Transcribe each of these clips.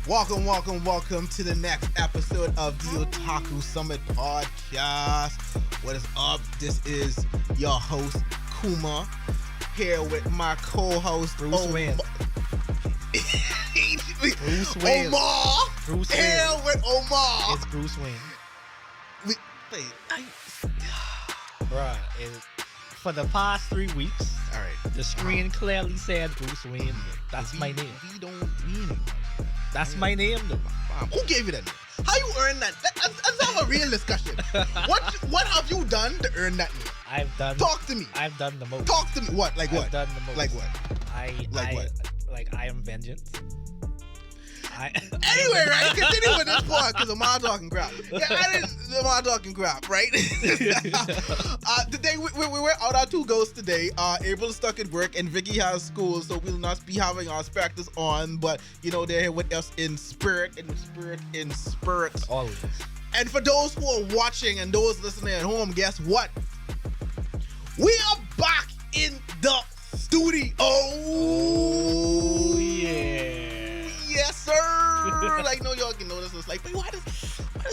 Welcome to the next episode of the Otaku Summit Podcast. What is up? This is your host, Kuma, here with my co-host, Bruce Wayne. Bruce Wayne. Omar. Bruce Wayne. Here with Omar. It's Bruce Wayne. Bruh, for the past 3 weeks, all right, the screen clearly said Bruce Wayne. That's my name. We ain't That's my name, though. Who gave you that name? How you earn that? Let's have a real discussion. What have you done to earn that name? Talk to me. I've done the most. Talk to me. What? Like what? I've done the most. Like what? I am vengeance. Anyway, right? Continue with this part because I'm talking crap. Yeah, I'm talking crap, right? Today we're out our two ghosts today. April's stuck at work and Vicky has school, so we'll not be having our specters on. But you know they're here with us in spirit. Always. And for those who are watching and those listening at home, guess what? We are back in the studio. Oh yeah. Yes, sir. I know y'all can notice. It's like, but why does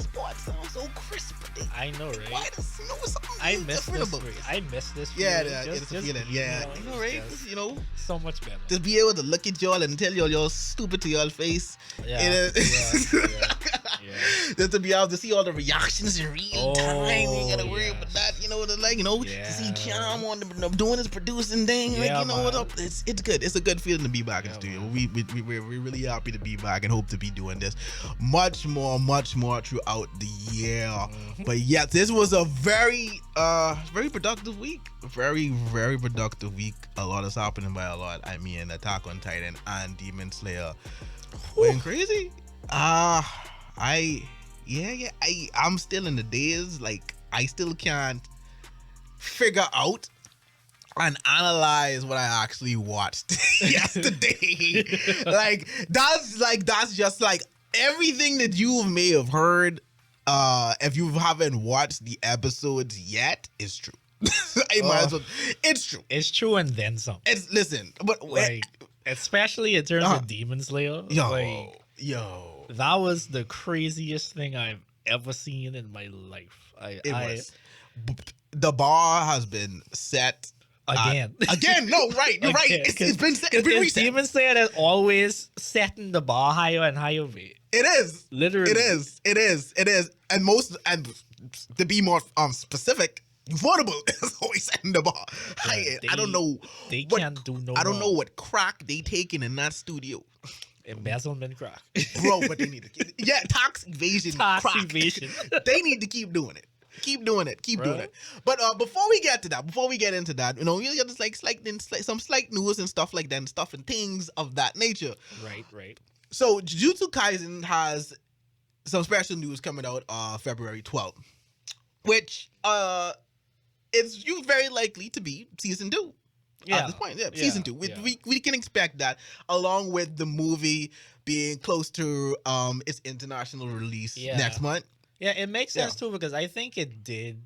pod sound so crisp today? I know, right? Why does something I miss different this. about this? I miss this. Yeah, it's a feeling. Yeah, you you know, right? You know, so much better. just be able to look at y'all and tell y'all stupid to y'all face. Yeah. Just to be able to see all the reactions in real time. You ain't gotta worry yeah. about that. You know, to see Cham on doing his producing thing. Yeah, like, you know what up? It's good. It's a good feeling to be back in the studio. We're really happy to be back and hope to be doing this much more throughout the year. Mm-hmm. But yeah, this was a very productive week. Very productive week. A lot is happening by a lot. I mean, Attack on Titan and Demon Slayer went crazy. I'm still in the days. Like, I still can't figure out and analyze what I actually watched yesterday. That's just like everything that you may have heard. If you haven't watched the episodes yet, is true. Might as well. It's true. It's true, and then some. Especially in terms of Demon Slayer. Yo. That was the craziest thing I've ever seen in my life. The bar has been set again. No, right. You're right. It's been set. It's been reset. Demon Slayer is always setting the bar higher and higher. It is. Literally. It is. And to be more specific, Affordable is always setting the bar higher. I don't know. They can't do no I don't know wrong. what crack they taking in that studio. Embezzlement crack. Bro, but they need to tax evasion crack. Evasion. They need to keep doing it. Keep doing it. But before we get into that, you know, you got some slight news and stuff like that, and stuff and things of that nature. Right. So Jujutsu Kaisen has some special news coming out February 12th, which is very likely to be season 2. At this point, season 2. We can expect that, along with the movie being close to its international release next month. Yeah, it makes sense too, because I think it did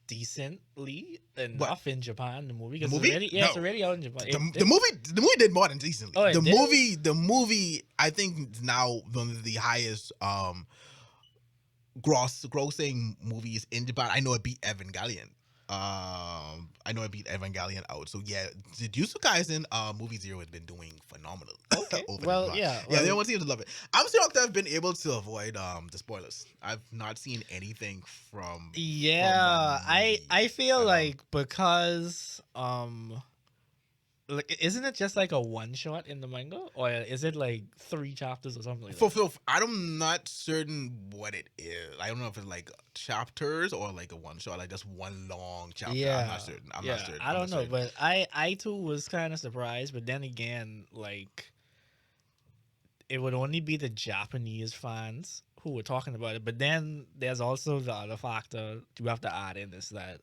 decently enough in Japan. The movie, it's already out in Japan. The movie did more than decently. Oh, the movie, I think, is now one of the highest grossing movies in Japan. I know it beat Evangelion. Out. So yeah, Jujutsu Kaisen movie 0 has been doing phenomenal. Okay. Everyone seems to love it. I'm shocked I've been able to avoid the spoilers. I've not seen anything from. Yeah, I feel like because like, isn't it just like a one shot in the manga, or is it like 3 chapters or something like that? I'm not certain what it is. I don't know if it's like chapters or like a one shot, like just one long chapter. Yeah. I'm not certain. I don't know, but I too was kind of surprised. But then again, like, it would only be the Japanese fans who were talking about it. But then there's also the other factor you have to add in, is that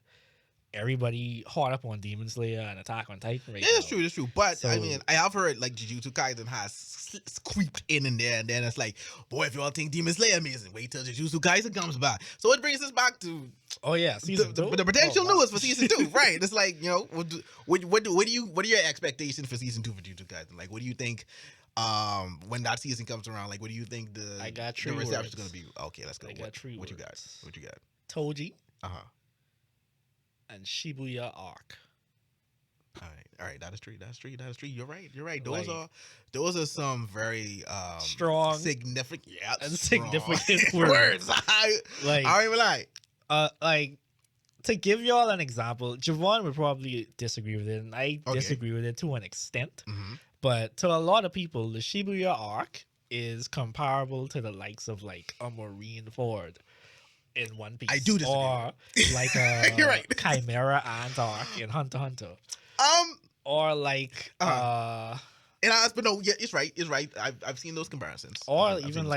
everybody hot up on Demon Slayer and Attack on Titan right now. It's true. But I mean, I have heard like Jujutsu Kaisen has creeped in there, and then it's like, boy, if y'all think Demon Slayer amazing, wait till Jujutsu Kaisen comes back. So it brings us back to season 2? the potential news for season 2, right? It's like, you know, what are your expectations for season 2 for Jujutsu Kaisen? Like, what do you think When that season comes around, like, what do you think I got the 3 reception is words. going to be? Okay, let's go. I got 3 what you got? words. What you got? Toji Uh-huh. and Shibuya arc. All right. That is true. You're right. Like, Those are some very strong, significant, and strong significant words. I like, don't even lie. like, to give y'all an example, Javon would probably disagree with it, and I Okay. disagree with it to an extent. Mm-hmm. But to a lot of people, the Shibuya arc is comparable to the likes of like a Marineford in One Piece. I do disagree. Or like a You're right. Chimera Ant arc in Hunter x Hunter. Or like And but no, yeah, it's right. I've seen those comparisons. or I've seen even those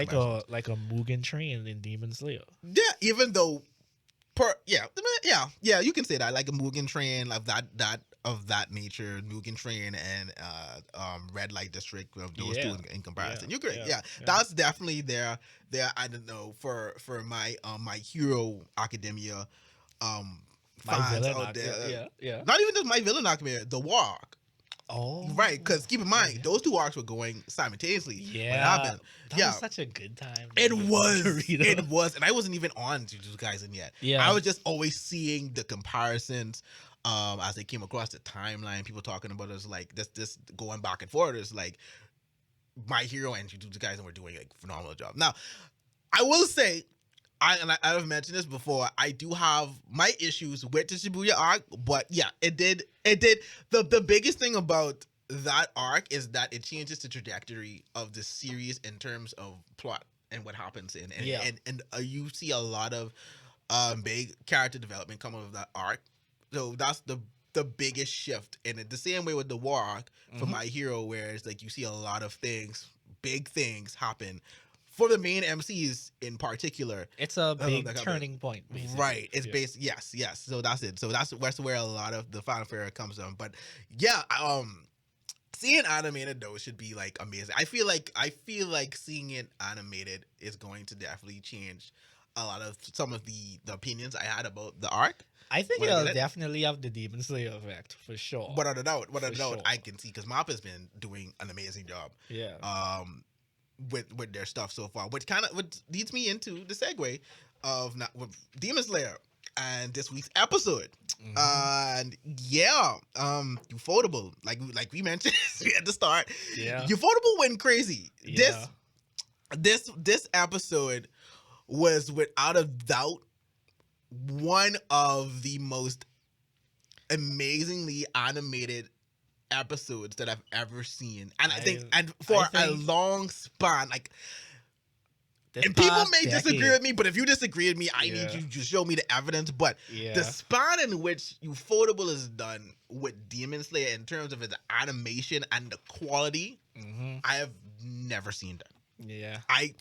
like comparisons. a Mugen Train in Demon Slayer. Yeah, even though yeah, you can say that, like a Mugen Train of that nature, Mugen Train and Red Light District, of those two in comparison. You're great. Yeah. That's definitely their I don't know, for my My Hero Academia My fans Villain out arc, there. yeah. Not even just My Villain Academia, the War arc. Oh, Right, because keep in mind, those two arcs were going simultaneously. Yeah, when it happened. that was such a good time. It was, Naruto. and I wasn't even on Jujutsu Kaisen yet. Yeah. I was just always seeing the comparisons, as they came across the timeline. People talking about us like this going back and forth. It's like My Hero and Jujutsu Kaisen were doing a phenomenal job. Now, I will say, I've mentioned this before, I do have my issues with the Shibuya arc, but yeah, it did. The biggest thing about that arc is that it changes the trajectory of the series in terms of plot and what happens and you see a lot of big character development come out of that arc. So that's the biggest shift in it. The same way with the War arc for My Hero, where it's like you see a lot of big things happen for the main MCs in particular. It's a big turning point, basically. Right. It's based, yes. So that's it. So that's where a lot of the fanfare comes from. But yeah, seeing animated though should be like amazing. I feel like seeing it animated is going to definitely change a lot of some of the opinions I had about the arc. I think it'll definitely have the Demon Slayer effect for sure. Without a doubt, I can see, because Mappa's been doing an amazing job. Yeah. With their stuff so far, which leads me into the segue of with Demon Slayer and this week's episode. And yeah, Ufotable, like we mentioned at the start, Ufotable went crazy. Yeah. This episode was without a doubt one of the most amazingly animated episodes that I've ever seen, and I think for a long span, like, and people may disagree with me, but if you disagree with me, I need you to show me the evidence. But the span in which Ufotable is done with Demon Slayer in terms of its animation and the quality, I have never seen that. Yeah, I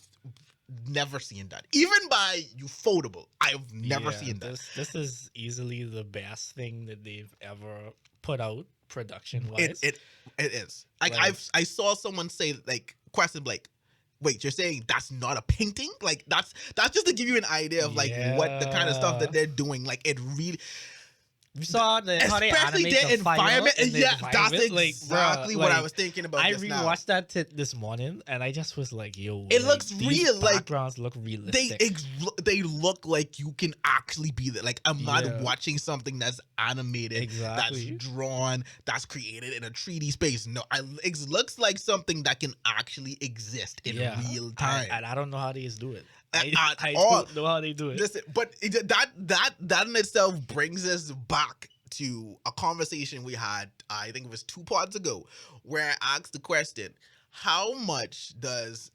never seen that. Even by Ufotable, I've never seen that. This is easily the best thing that they've ever put out production wise. It is. Like, I saw someone say, like, question, like, wait, you're saying that's not a painting? Like, that's just to give you an idea of like what the kind of stuff that they're doing. Like, it really. You saw how they especially animate the environment. And Yeah, that's exactly what I was thinking about. I rewatched that this morning, and I just was like, "Yo, it looks real. Like, backgrounds look realistic. They look like you can actually be there. Like, I'm not watching something that's animated, that's drawn, that's created in a 3D space. No, it looks like something that can actually exist in real time. And I don't know how they do it. I don't know how they do it. Listen, but that in itself brings us back to a conversation we had, I think it was 2 pods ago, where I asked the question, how much does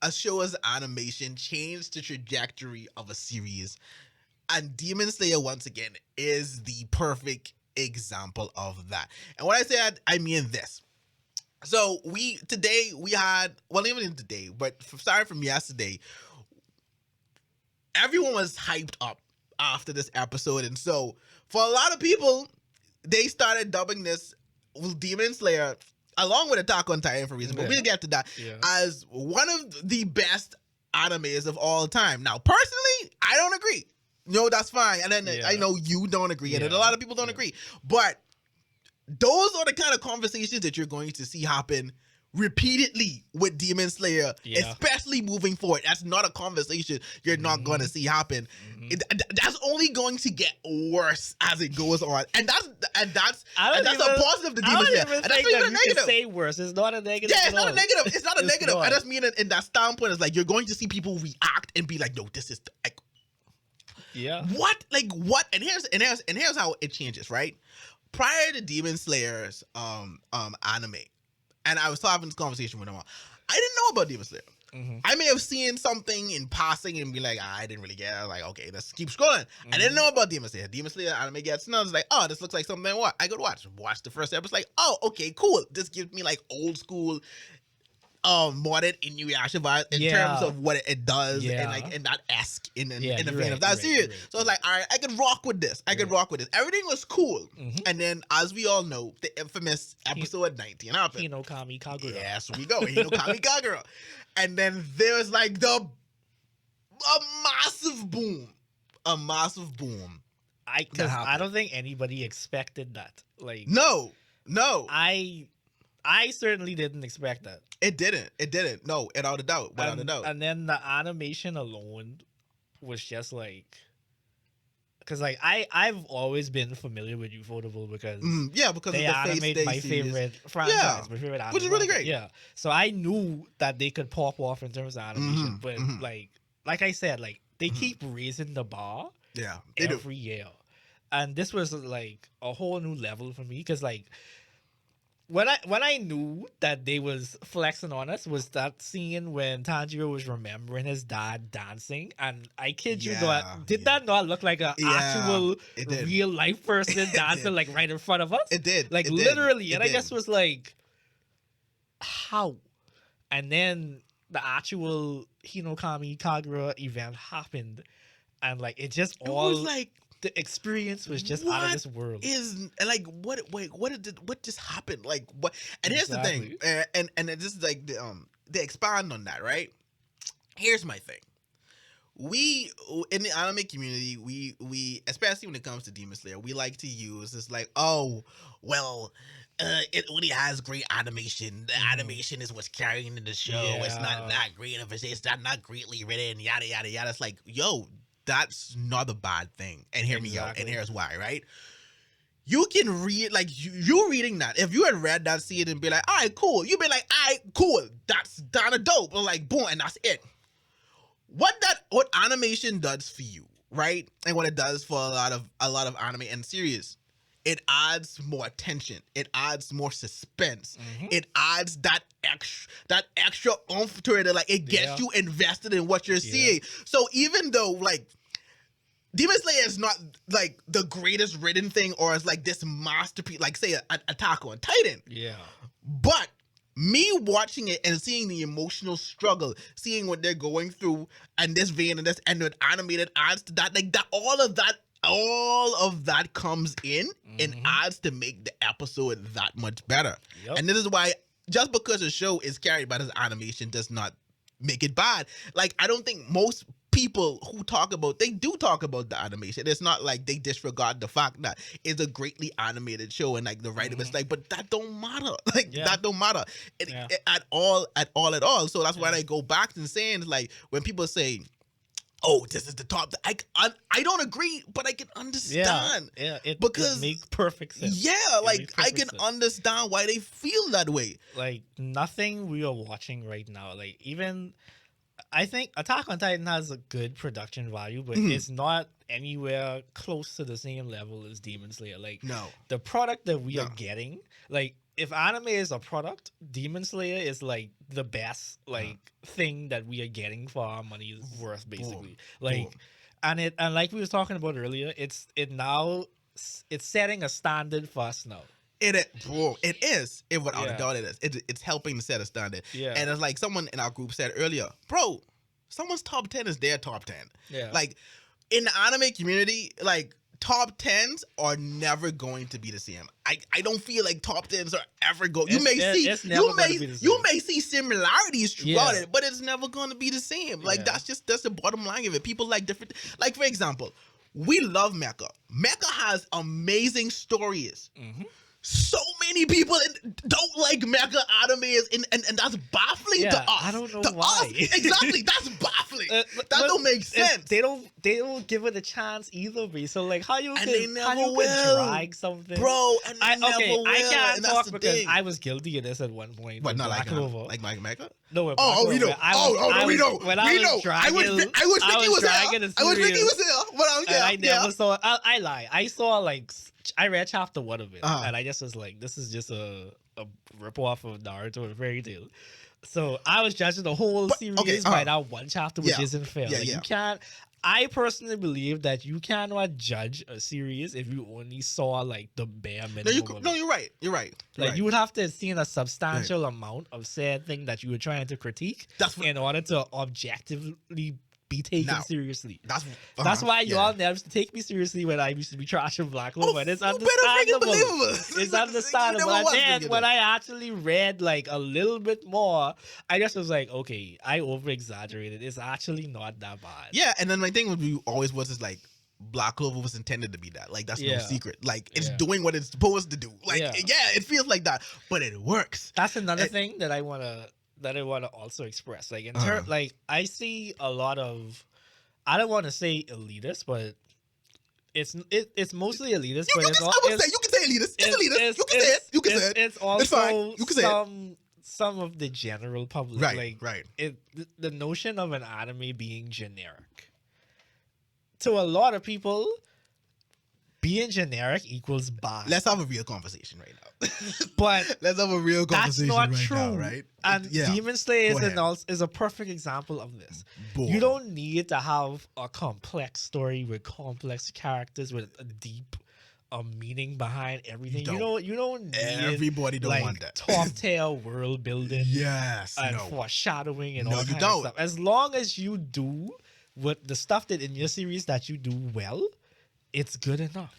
a show's animation change the trajectory of a series? And Demon Slayer, once again, is the perfect example of that. And when I say that, I mean this. So today we had, well, even today, but starting from yesterday, everyone was hyped up after this episode. And so for a lot of people, they started dubbing this Demon Slayer, along with Attack on Titan for reason, but we'll get to that, as one of the best animes of all time. Now, personally, I don't agree. No, that's fine. And then I know you don't agree, and a lot of people don't agree. But those are the kind of conversations that you're going to see happen repeatedly with Demon Slayer, especially moving forward. That's not a conversation you're not going to see happen. That's only going to get worse as it goes on, and that's a positive to Demon Slayer. And that's even a negative. Say worse. It's not a negative. Yeah, it's not a negative. It's not a negative. I just mean in that standpoint, it's like you're going to see people react and be like, "No, this is like." Yeah. What? Like what? And here's how it changes, right? Prior to Demon Slayer's anime, and I was having this conversation with him. I didn't know about Demon Slayer. I may have seen something in passing and be like, I didn't really get it. I was like, okay, let's keep scrolling. I didn't know about Demon Slayer. Demon Slayer anime gets nuts. Like, oh, this looks like something I could watch. Watch the first episode. Like, oh, okay, cool. This gives me like old school modern Inuyasha vibe in terms of what it does and like in that esque in the vein of that series. So it's like, all right, I can rock with this. Everything was cool. And then, as we all know, the infamous episode 19 happened. Hinokami Kagura. Yes, we go. Hinokami Kagura. And then there was like a massive boom. I don't think anybody expected that. Like, no. I certainly didn't expect that. It didn't. No, without a doubt. And then the animation alone was just like, because like I've always been familiar with Ufotable because because they animate my favorite franchise, my favorite anime, which is really great. Yeah, so I knew that they could pop off in terms of animation, but like I said, like they keep raising the bar. Yeah, every year, and this was like a whole new level for me because like. When I knew that they was flexing on us was that scene when Tanjiro was remembering his dad dancing, and I kid you not, did that not look like an actual real life person dancing like right in front of us? It did, like literally, and I just was like, how? And then the actual Hinokami Kagura event happened, and like it was like. The experience was just out of this world. What just happened? Like what? And here's the thing, and this is like they expand on that, right? Here's my thing. We in the anime community, we especially when it comes to Demon Slayer, we like to use this like, oh, well, it only has great animation. The animation is what's carrying in the show. It's not that great of a, it's not greatly written. Yada yada yada. It's like, yo. That's not a bad thing. And hear me out. And here's why, right? You can read, like, you reading that. If you had read that scene and be like, all right, cool. You'd be like, all right, cool. That's kind of dope. Or like, boom, and that's it. What animation does for you, right? And what it does for a lot of anime and series, it adds more tension. It adds more suspense. It adds that extra oomph to it. Like it gets you invested in what you're seeing. So even though like Demon Slayer is not like the greatest written thing or is like this masterpiece, like say Otaku on Titan. Yeah. But me watching it and seeing the emotional struggle, seeing what they're going through, and this vein and this and the animated adds to that, like that, all of that comes in and adds to make the episode that much better. And this is why just because a show is carried by this animation does not make it bad. Like I don't think most people who talk about the animation. It's not like they disregard the fact that it's a greatly animated show and like the writer was like, but that don't matter. Like that don't matter at all. So that's why I go back and saying like when people say, oh, this is the top. I don't agree, but I can understand. It because makes perfect sense. Yeah, like I can understand why they feel that way. Like nothing we are watching right now. Like even I think Attack on Titan has a good production value, but it's not anywhere close to the same level as Demon Slayer. Like the product that we are getting, like if anime is a product, Demon Slayer is like the best thing that we are getting for our money's worth, basically. And like we was talking about earlier, it's setting a standard for us now. It is. Without a doubt, it is. It's helping to set a standard. Yeah. And it's like someone in our group said earlier, bro, someone's top 10 is their top 10. Yeah. Like in the anime community, like top 10s are never going to be the same. I don't feel like top 10s are ever going. You may see similarities throughout it, but it's never going to be the same. Like that's the bottom line of it. People like different. Like for example, we love Mecha. Mecha has amazing stories. So many people don't like mecha animes, and that's baffling to us. I don't know to why. Us. Exactly, that's baffling. That don't make sense. They don't give it a chance either, B. So like, how you And can they never drag something, bro? And they never will. I can't and talk that's the because thing. I was guilty of this at one point. But not like Clover. like mecha. No, with Oh, we know. We know. When We know. I I was thinking he was there. I was thinking he was there. But I never saw. I lie. I saw like I read chapter 1 of it, and I just was like, this is just a rip off of Naruto and Fairy Tail. So I was judging the whole series by that one chapter, which isn't fair. You can't. I personally believe that you cannot judge a series if you only saw like the bare minimum. No, you're right. You're right. Like you would have to have seen a substantial amount of said thing that you were trying to critique in order to objectively be taken seriously. That's why y'all never used to take me seriously when I used to be trashing Black Clover. It's understandable. It's understandable. And then when I actually read like a little bit more, I just was like, okay, I over exaggerated. It's actually not that bad. Yeah, and then my thing with you always was is like Black Clover was intended to be that. Like that's no secret. Like it's doing what it's supposed to do. Like it feels like that, but it works. That's another thing that I wanna also express. Like in terms, like I see a lot of, I don't want to say elitist, but it's mostly elitist. But you can say elitist. It's elitist. You can say it. You can say it. It's also it's fine. You can say some of the general public. Right. The notion of an anime being generic to a lot of people. Being generic equals bad. Let's have a real conversation right now. But let's have a real conversation that's not right true. now, right? And Demon Slayer is a perfect example of this. Boy. You don't need to have a complex story with complex characters with a deep meaning behind everything. You don't need everybody don't want that. Top tier world building. Yes. And foreshadowing and all you kinds don't. of stuff. As long as you do with the stuff that in your series that you do well, it's good enough.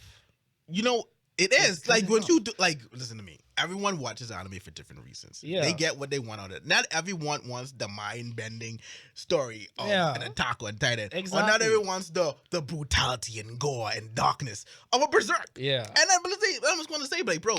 It is. Like when you do, like, listen to me. Everyone watches anime for different reasons. Yeah. They get what they want out of it. Not everyone wants the mind-bending story of an Otaku and Titan. Exactly. Or not everyone wants the brutality and gore and darkness of a Berserk. Yeah. And I'm just going to say, like, bro,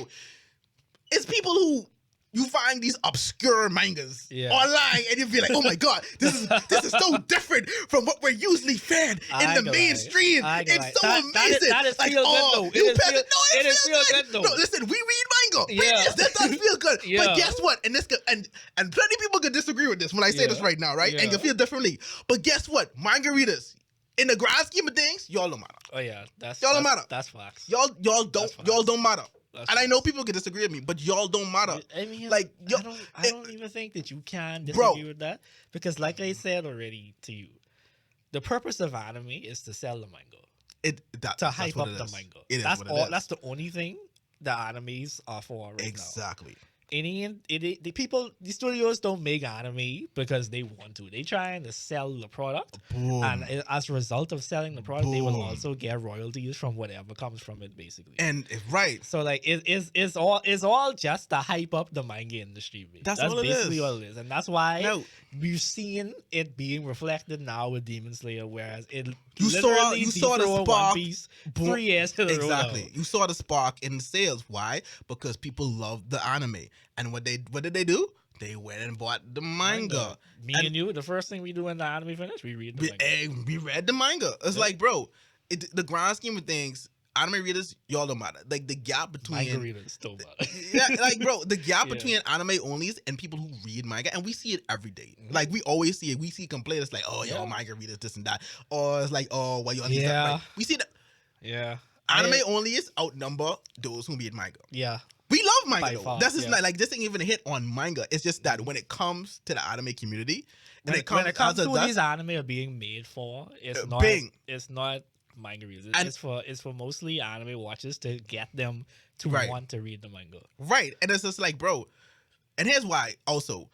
it's people who you find these obscure mangas online and you feel like, oh my god, this is so different from what we're usually fed in the mainstream. It's so amazing. That is feel good though. It is feel good though. No, listen, we read manga. That does feel good. But guess what? And plenty of people could disagree with this when I say this right now, right? And you feel differently. But guess what? Manga readers, in the grand scheme of things, y'all don't matter. Oh yeah, y'all don't matter. That's facts. Y'all don't matter. And I know people can disagree with me, but y'all don't matter. I mean, like, I don't even think that you can disagree with that because, like I said already to you, the purpose of anime is to sell the manga. To hype up the manga. That's the only thing the animes are for right now. Exactly. The studios don't make anime because they want to. They trying to sell the product, and as a result of selling the product, they will also get royalties from whatever comes from it, basically. And so like it's all just to hype up the manga industry. That's basically all it is, and that's why we've seen it being reflected now with Demon Slayer, whereas you saw the spark 3 years to the exactly. You saw the spark in sales. Why? Because people love the anime. And what did they do? They went and bought the manga. Me and you, the first thing we do when the anime finish, we read the manga. We read the manga. It's like, bro, the grand scheme of things, anime readers, y'all don't matter. Like the gap between manga readers still matter. like bro, the gap between anime onlys and people who read manga, and we see it every day. Like we always see it. We see complaints like, oh yo, manga readers this and that, or it's like, oh, why you on these? Like, we see that. Yeah. Anime onlys outnumber those who read manga. Yeah. We love manga though. This is not like this ain't even a hit on manga. It's just that when it comes to the anime community, when it comes to these anime are being made for, it's not manga readers. It's for mostly anime watchers to get them to want to read the manga. Right. And it's just like, bro, and here's why also.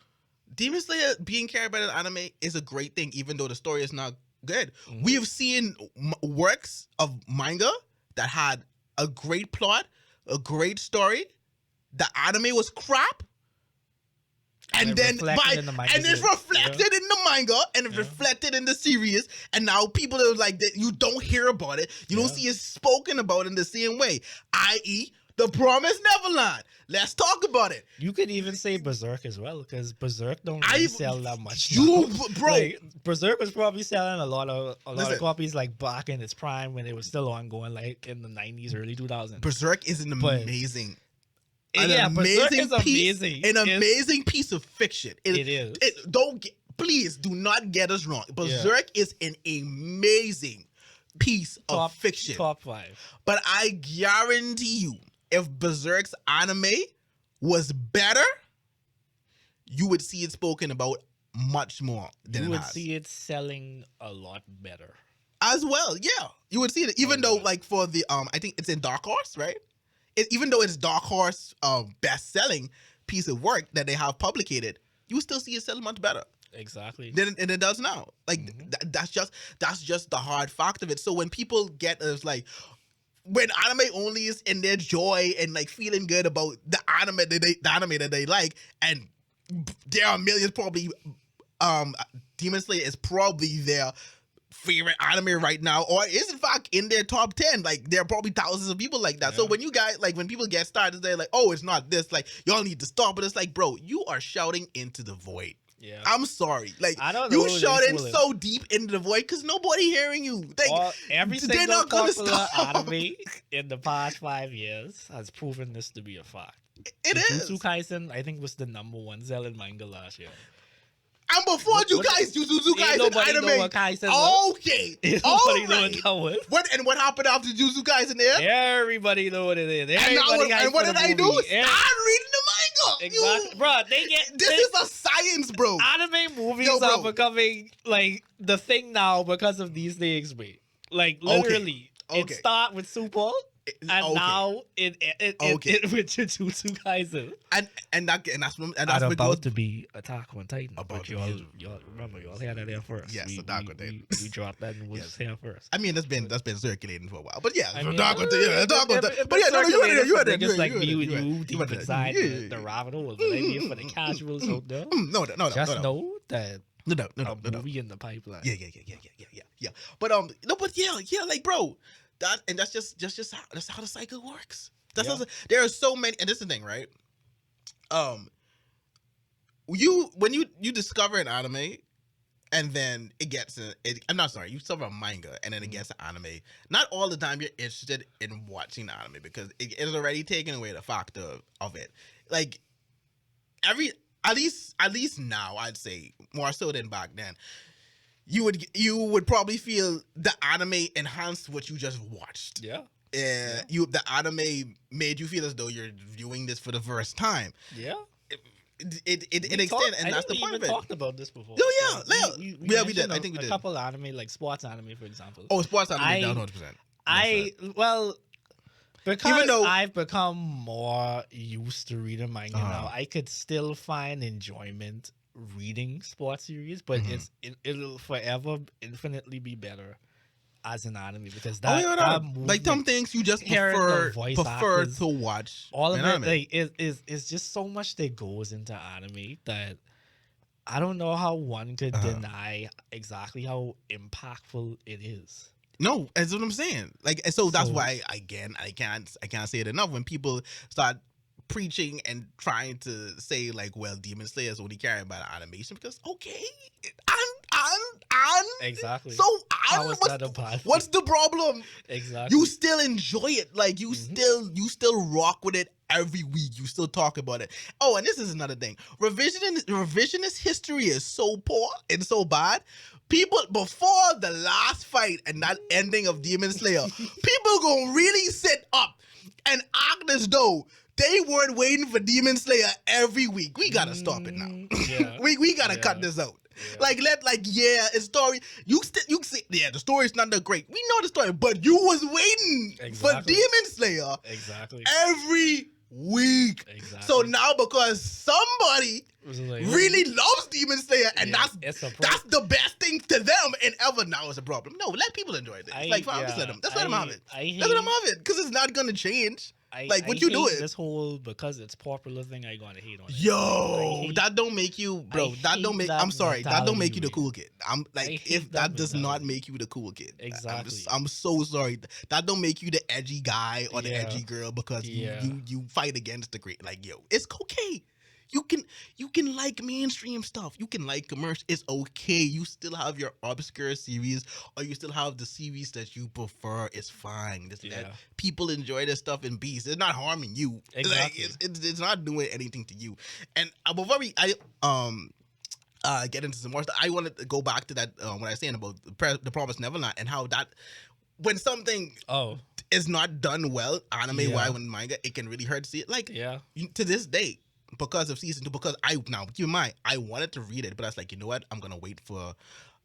Demon Slayer being carried by the anime is a great thing, even though the story is not good. Mm-hmm. We have seen works of manga that had a great plot, a great story. The anime was crap, and then it's reflected in the manga, and it's reflected in the series. And now people are like, you don't hear about it, you don't see it spoken about in the same way. I.e., The Promised Neverland. Let's talk about it. You could even say Berserk as well, because Berserk don't really sell that much. Bro. Like, Berserk was probably selling a lot of Listen. copies like back in its prime when it was still ongoing, like in the 90s, early 2000s. Berserk is an amazing. Berserk is amazing. An amazing piece of fiction. It is. Please do not get us wrong. Berserk is an amazing piece of fiction. Top 5. But I guarantee you, if Berserk's anime was better, you would see it spoken about much more than you would it has. see it selling a lot better. As well, yeah. You would see it. Even though, like, for the, I think it's in Dark Horse, right? Even though it's Dark Horse best-selling piece of work that they have publicated, you would still see it selling much better. Exactly. Than it does now. Like, that's just the hard fact of it. So when people get us, like, when anime only is in their joy and like feeling good about the anime that they like, and there are millions probably, Demon Slayer is probably their favorite anime right now, or is in fact in their top 10. Like, there are probably thousands of people like that. Yeah. So when you guys, like, when people get started, they're like, oh, it's not this, like, y'all need to stop. But it's like, bro, you are shouting into the void. Yeah. I'm sorry. Like, I don't know, you shouting so deep into the void because nobody hearing you. Like, every single popular anime in the past 5 years has proven this to be a fact. It is. Jujutsu Kaisen, I think, was the #1 selling manga last year. And before Jujutsu Kaisen nobody anime. Know what Kaisen was. Okay. Nobody know what that was. What happened after Jujutsu Kaisen there? Everybody know what it is. And what did I do? Start reading the manga. Exactly. Bro, this is a science, bro. Anime movies are becoming like the thing now because of these things, mate. Like, literally. Okay. It start with Super. And now it with Jujutsu Kaisen. And that's what about to be Attack on Titan. But y'all remember, y'all had that there first. Yes, Attack on Titan. We dropped that and was here first. I mean, that's been circulating for a while. But yeah, Attack on Titan. But yeah, no, you had it. It's like me and you deep inside the rabbit hole. But I mean, for the casuals out there, no. Just know that no. movie in the pipeline. Yeah. But like, bro. That's just how the cycle works. There are so many, and this is the thing, right? When you discover an anime, and then it gets I'm not sorry, you discover a manga, and then it gets an anime. Not all the time you're interested in watching the anime because it is already taken away the factor of it. Like at least now, I'd say more so than back then. You would probably feel the anime enhanced what you just watched. Yeah. The anime made you feel as though you're viewing this for the first time. Yeah. It extended, and that's the point of it. We talked about this before. Oh yeah, we did. I think we did. A couple anime, like sports anime, for example. Oh, sports anime, 100%. Because I've become more used to reading manga now, I could still find enjoyment reading sports series, but it'll forever infinitely be better as an anime because that like some things you just prefer to watch. All of it like is just so much that goes into anime that I don't know how one could deny exactly how impactful it is. No, that's what I'm saying. Like, so that's why I can't say it enough when people start preaching and trying to say like, well, Demon Slayer is only caring about animation because and exactly. So what's the problem? Exactly. You still enjoy it, like you still rock with it every week. You still talk about it. Oh, and this is another thing. Revisionist history is so poor and so bad. People before the last fight and that ending of Demon Slayer, people gonna really sit up and act as though they weren't waiting for Demon Slayer every week. We gotta stop it now. Yeah. we gotta cut this out. Yeah. It's story. You see, the story's not that great. We know the story, but you was waiting for Demon Slayer every week. Exactly. So now because somebody really loves Demon Slayer and that's the best thing to them and ever now is a problem. No, let people enjoy it. Just let them have it. Let them have it because it's not gonna change. Like, what you hate doing? this whole because it's popular thing. I gonna hate on it. Yo, that don't make you, bro. That don't make. I'm sorry. That don't make you the cool kid. I'm like, if that does not make you the cool kid, exactly. I'm so sorry. That don't make you the edgy guy or the edgy girl because you fight against the great. Like, yo, it's okay. You can like mainstream stuff. You can like commercial. It's okay. You still have your obscure series, or you still have the series that you prefer. It's fine. Just let people enjoy this stuff in peace. It's not harming you. Exactly. Like, it's not doing anything to you. And before get into some more stuff, I wanted to go back to that when I was saying about the Promised Neverland and how that when something is not done well anime wise when manga, it can really hurt to see it. Like to this day. Because of season 2, because now keep in mind, I wanted to read it, but I was like, you know what? I'm gonna wait for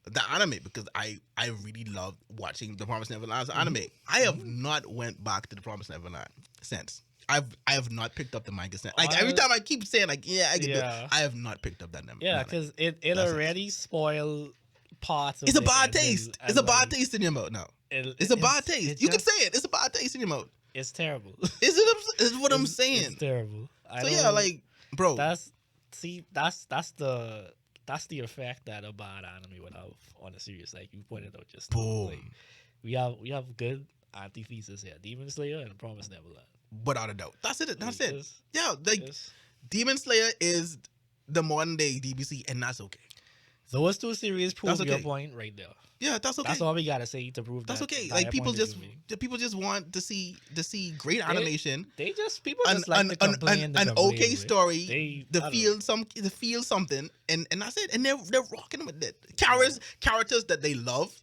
the anime because I really love watching the Promised Neverland anime. I have not went back to the Promised Neverland since. I have not picked up the manga since. Like every time I keep saying like, I can do it, I have not picked up that number. Yeah, because it already spoiled parts of it's a bad taste. It's a bad taste in your mouth now. It's a bad taste. You can say it. It's a bad taste in your mouth. It's terrible. Is what I'm saying. It's terrible. Like, bro, that's the effect that a bad anime would have on a series, like you pointed out just now. Like, we have good antithesis here: Demon Slayer and Promised Neverland. Without a doubt, that's it. Yeah, like Demon Slayer is the modern day DBC, and that's okay. Those two series prove your point right there. Yeah, that's okay. That's all we gotta say to prove that's that. Okay. Like people just want to see great animation. People just like to complain. An okay story. To feel something, and that's it. And they're rocking with it. Characters that they love,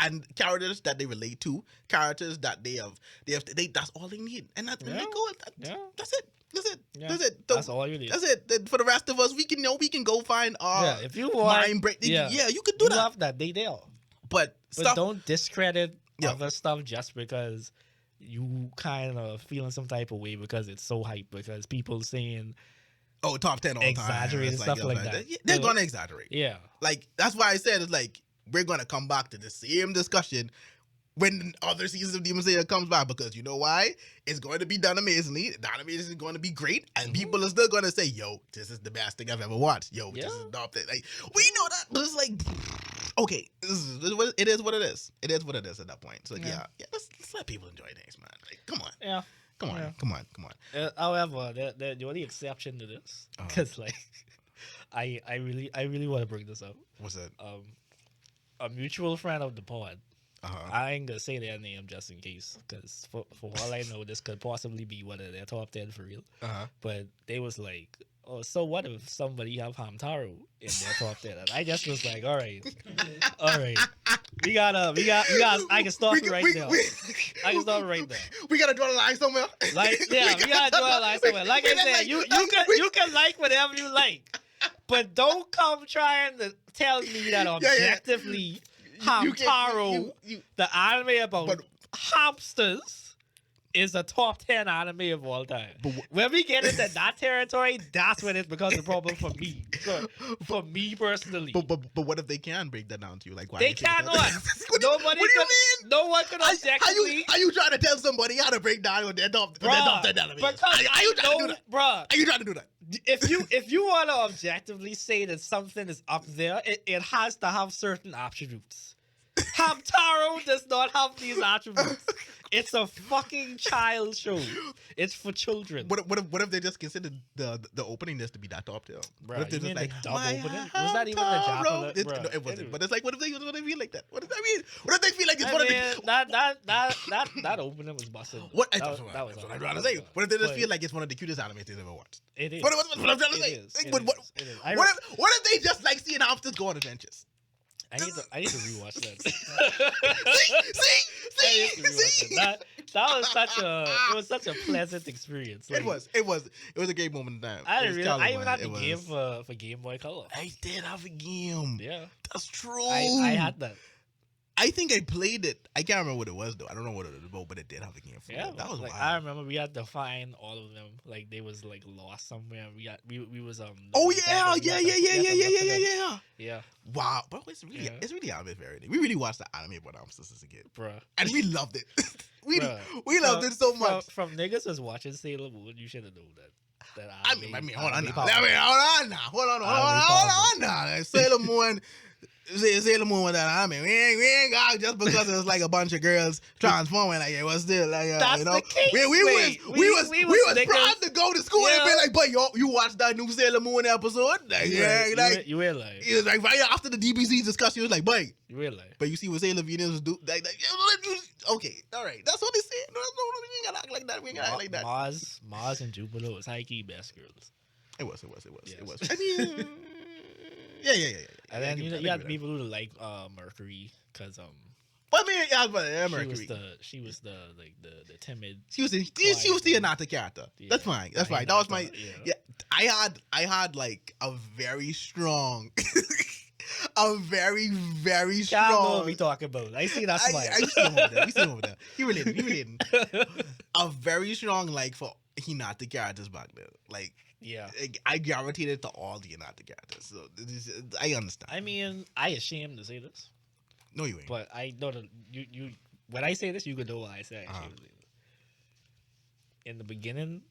and characters that they relate to. Characters that they have. That's all they need. And that's That's it. That's it. That's all you need. That's it. For the rest of us, we can go find our if you want mind break. You can do that. Love that they there. But don't discredit other stuff just because you kind of feeling some type of way because it's so hype because people saying top 10 all time, exaggerated stuff like that. They're gonna exaggerate. Yeah, like that's why I said it's like we're gonna come back to the same discussion when other seasons of Demon Slayer comes back because you know why? It's going to be done amazingly. The animation is going to be great, and people are still going to say, "Yo, this is the best thing I've ever watched." Yo, this is top thing. Like we know that, but it's like, okay, it is what it is. It is what it is at that point. So let's let people enjoy things, man. Like, come on, come on. However, the only exception to this, because like, I really want to bring this up. What's that? A mutual friend of the pod. I ain't gonna say their name just in case, because for all I know, this could possibly be one of their top 10 for real. But they was like, "Oh, so what if somebody have Hamtaro in their top 10?" And I just was like, "All right, we got. I can stop it right now. I can stop it right there. We gotta draw the line somewhere. Like, we gotta draw the line somewhere. Like I said, you can like whatever you like, but don't come trying to tell me that objectively." Hamtaro, the anime about hamsters, is a top 10 anime of all time. But when we get into that territory, that's when it becomes a problem for me. So, for me personally. But what if they can break that down to you? Like why they cannot. What do you mean? No one can objectively. Are you trying to tell somebody how to break down their top 10 anime? Because are you trying to do that? Bruh. Are you trying to do that? If you want to objectively say that something is up there, it has to have certain attributes. Hamtaro does not have these attributes. It's a fucking child show. It's for children. What if they just considered the opening this to be that top tier? What if they just like double opening? Was that even the Japanese? No, it wasn't. Anyway. But it's like, what if they feel like that? What does that mean? What if they feel like it's one of the that opening was busted. That was what I'm trying to say. What if they just feel like it's one of the cutest animes they've ever watched? It is. What I'm trying to say. What if they just like seeing hamsters go on adventures? I need to rewatch that. See? That was such a pleasant experience. Like, it was a great moment in time. I even had the game for Game Boy Color. I did have a game. Yeah, that's true. I had that. I think I played it. I can't remember what it was though. I don't know what it was about, but it did have a game for it. That was like wild. I remember we had to find all of them. Like they was like lost somewhere. We was Oh yeah. Yeah. Wow, bro, it's really anime parody. We really watched the anime about hamsters as a kid, bruh, and we loved it. We Bruh, we loved it so much. From niggas was watching Sailor Moon, you should have known that. I mean, hold on now. powerful. Hold on now. Sailor Moon. Sailor Moon with that. I mean, we ain't got just because it's like a bunch of girls transforming. Like it was still like That's you know. the case, we was niggas. proud to go to school and be like, but you watched that new Sailor Moon episode? Like, you were like, it was like right after the DBZ discussion, it was like, boy, you were like, but you see what Sailor Venus do? Like, okay, all right, that's what they said. No, we ain't gotta act like that. We ain't gotta act like that. Mars and Jupiter was high key best girls. It was. Yes. I mean, yeah. And then you had people who like Mercury because But I mean, yeah, Mercury. She was the timid. She was the Hinata character. Yeah, That's fine. That was my yeah. I had like a very strong, a very Y'all know what strong. we talking about. I see that smile. I see him over there. We see him over there. He related. A very strong like for Hinata characters back then. Like. Yeah, I gravitated to all the Hinata characters, so I understand. I mean, I ashamed to say this. No, you ain't. But I know that you when I say this, you could know why I say I ashamed to say this. In the beginning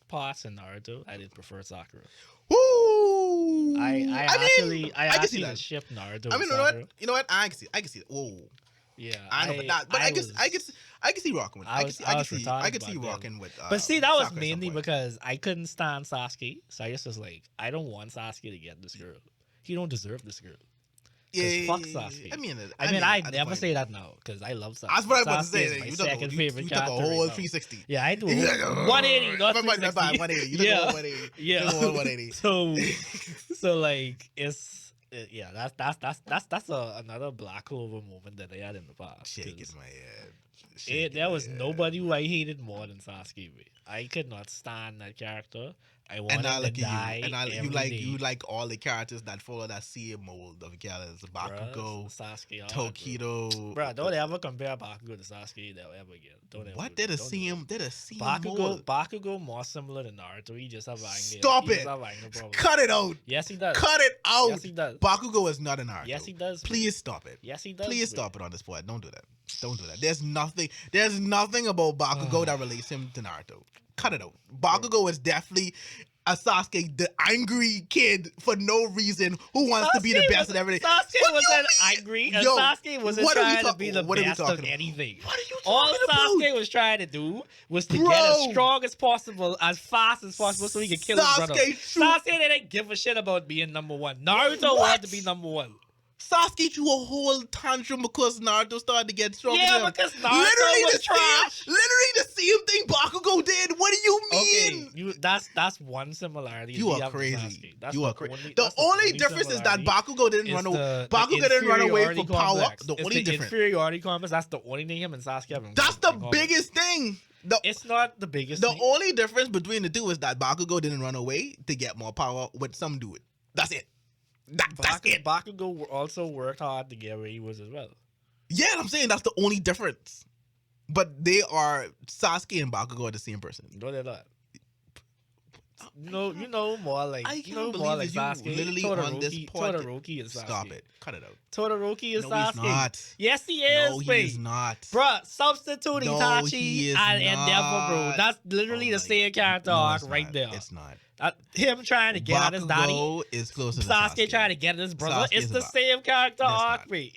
parts in Naruto, I did prefer Sakura. Woo! I can see actually that. ship Naruto. I mean, you know what? I can see that. Whoa. Yeah, I know, but I can see rocking with. I can see rocking with. But see, that was Sakura mainly at some point. because I couldn't stand Sasuke, so I just was like, I don't want Sasuke to get this girl. He don't deserve this girl. Fuck Sasuke. I mean, I never say that now because I love Sasuke. That's what I was about to Sasuke say. is my You second favorite took a character whole right now. 360. Yeah, I do. 180, not 360. 180. You took a whole 180. Yeah. You took a whole 180. So like yeah, that's another Black Clover moment that they had in the past. Shake in my head. There was nobody who I hated more than Sasuke. I could not stand that character. I wanted to die. You like all the characters that follow that same mold of characters. Bakugo, Sasuke, Tokido. Bro, don't ever compare Bakugo to Sasuke ever again. Don't ever. What? They're the same mold. Bakugo more similar to Naruto. He just have anger. Stop it. Cut it out. Yes, he does. Cut it out. Yes, he does. Bakugo is not a Naruto. Yes, he does. Please stop it. Yes, he does. Please stop it on this point. Don't do that. Don't do that. There's nothing about Bakugo that relates him to Naruto. Cut it out. Bakugo is definitely a Sasuke, the angry kid for no reason who wants to be the best at everything. Sasuke wasn't angry, and Sasuke wasn't trying to be the best of anything. What are you All talking Sasuke about? was trying to do was to get as strong as possible, as fast as possible, so he could kill his brother. Sasuke didn't give a shit about being number one. Naruto wanted to be number one. Sasuke threw a whole tantrum because Naruto started to get stronger. Yeah, because Naruto was trash. Literally the same thing Bakugo did. What do you mean? Okay, that's one similarity. You are crazy. You are crazy. The only difference is that Bakugo didn't run away. Bakugo didn't run away for power. The only difference. Inferiority complex. That's the only thing him and Sasuke have. That's the biggest thing. It's not the biggest. The only difference between the two is that Bakugo didn't run away to get more power, but some do it. That's it. That's it. Bakugo also worked hard to get where he was as well. Yeah, I'm saying that's the only difference. But they are Sasuke and Bakugo are the same person. No, they're not. You know more like Sasuke. Literally on this point. Todoroki is Sasuke. Stop it. Cut it out. Todoroki is Sasuke. He's not. Yes, he is. No, he is not. Bruh, substitute Itachi and Endeavor, bro. That's literally the same character arc right there. It's not. Him trying to get at his daddy. Is closer to Sasuke trying to get at his brother. It's the same character arc, mate.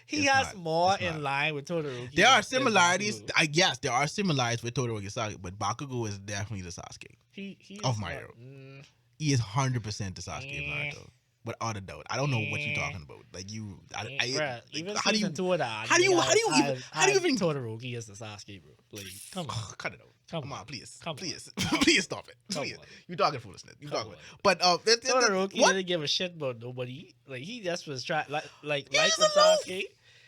He has more in line with Todoroki. There are similarities. I guess there are similarities with Todoroki and Sasuke, but Bakugo is definitely the Sasuke of my hero. He is 100% the Sasuke of Naruto. Without a doubt. I don't know what you're talking about. Like you, even how do you two of the how do you even Todoroki is the Sasuke, bro? Like, come on, cut it out. Come on, please, please, on. please stop it. Please, you're talking foolishness. You're talking, but Todoroki didn't give a shit about nobody. Like he just was trying, like Sasuke.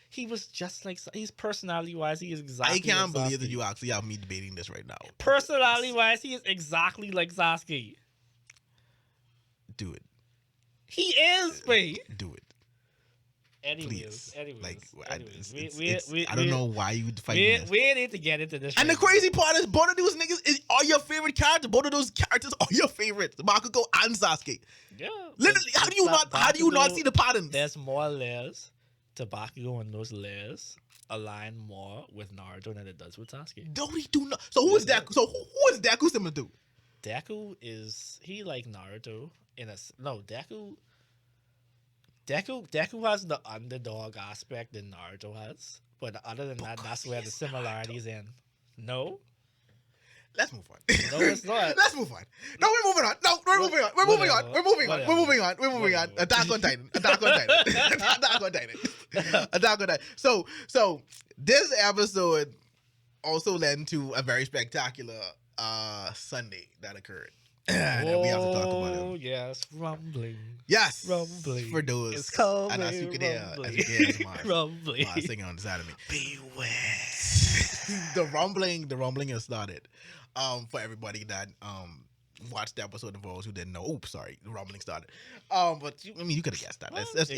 He was just like his personality-wise, he is exactly. I can't like believe that you actually have me debating this right now. Personality-wise, he is exactly like Sasuke. Do it. He is, mate. Do it. Anyways, I don't know why you fight this. We need to get into this. And the crazy part is, both of those niggas are your favorite characters. Both of those characters are your favorites, Bakugo and Sasuke. Yeah. Literally, how do you not see the patterns? There's more layers to Bakugo, and those layers align more with Naruto than it does with Sasuke. Don't he do no? So who is Deku? So who is Deku similar to? Deku is he like Naruto in a no Deku has the underdog aspect that Naruto has, but other than that, that's where the similarities end. No, Let's move on. no, it's not. Let's move on. No, we're moving on. No, we're moving on. We're moving on. We're moving on. We're moving on. We're moving on. Attack on Titan. Attack on Titan. Attack on Titan. Attack on Titan. So this episode also led to a very spectacular Sunday that occurred. And we have to talk about it. Oh yes, rumbling. Yes, rumbling. For those, it's coming, and as you can hear, rumbling, singing on the side of me. Beware. the rumbling has started. For everybody that watched the episode of those who didn't know. Oops, sorry, the rumbling started. But you could have guessed that. Well, It's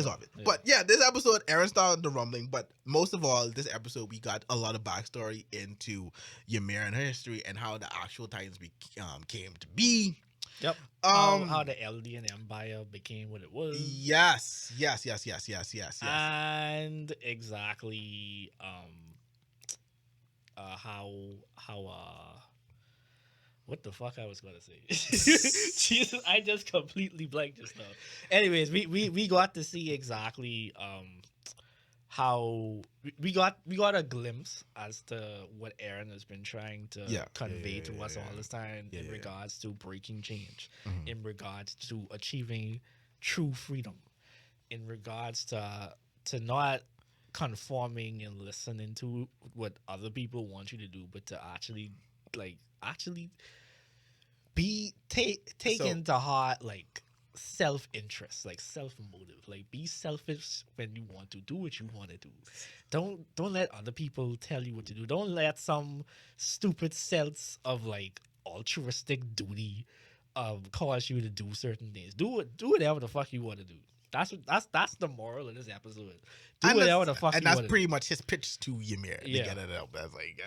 obvious. Yeah. But yeah, this episode, Aaron started the rumbling. But most of all, this episode we got a lot of backstory into Ymir and her history and how the actual Titans came to be. Yep. How the Eldian Empire became what it was. Yes. And exactly how what the fuck I was gonna say. Jesus, I just completely blanked just now. Anyways, we got to see exactly how we got a glimpse as to what Aaron has been trying to convey to us all this time in regards to breaking change, in regards to achieving true freedom, in regards to not conforming and listening to what other people want you to do, but to actually be taken to heart, like self-interest, like self-motive, like be selfish when you want to do what you want to do. Don't let other people tell you what to do. Don't let some stupid sense of like altruistic duty cause you to do certain things. Do whatever the fuck you want to do. That's the moral of this episode. Do whatever the fuck you want to do. And that's pretty much his pitch to Ymir to get it out. That's like,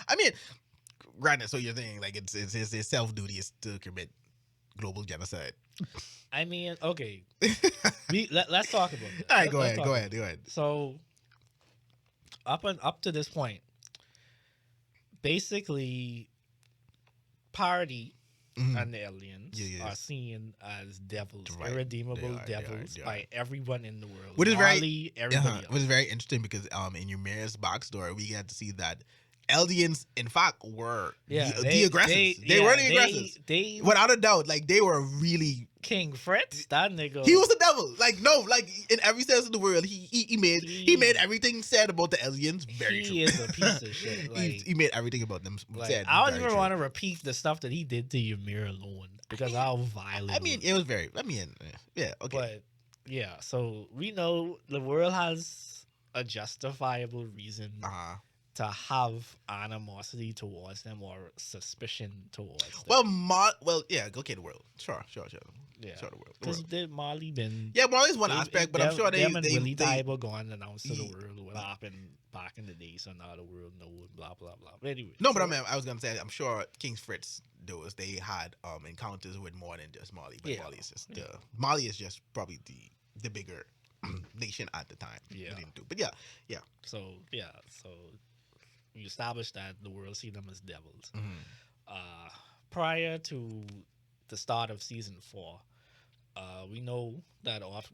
I mean, granted, so you're saying like it's his self duty is to commit global genocide. I mean, okay, let's talk about it. All right, go ahead. So, up to this point, basically, party and the aliens are seen as devils, irredeemable devils by everyone in the world. Which is very interesting because in Ymir's backstory, we get to see that Eldians, in fact, were the aggressors. They were the aggressors. They without a doubt, like they were really King Fritz. That nigga. He was the devil. Like no, like in every sense of the word, he made everything said about the Eldians very true. He is a piece of shit. Like, he made everything about them said. I don't even want to repeat the stuff that he did to Ymir alone because how violent. I mean, it was very. Yeah, okay. But yeah, so we know the world has a justifiable reason. To have animosity towards them or suspicion towards them. Okay, the world. Sure. Yeah. Sure, the world. Because Marley been... Yeah, Marley's one aspect, but I'm sure they... Them and Willie Tybur go on and announce to the world what happened back in the day, so now the world knows, blah, blah, blah. But anyway. No, but I was going to say, I'm sure King Fritz, they had encounters with more than just Marley, but Marley is just probably the bigger nation at the time. Yeah. But yeah. So we established that the world see them as devils. Prior to the start of season 4, we know that off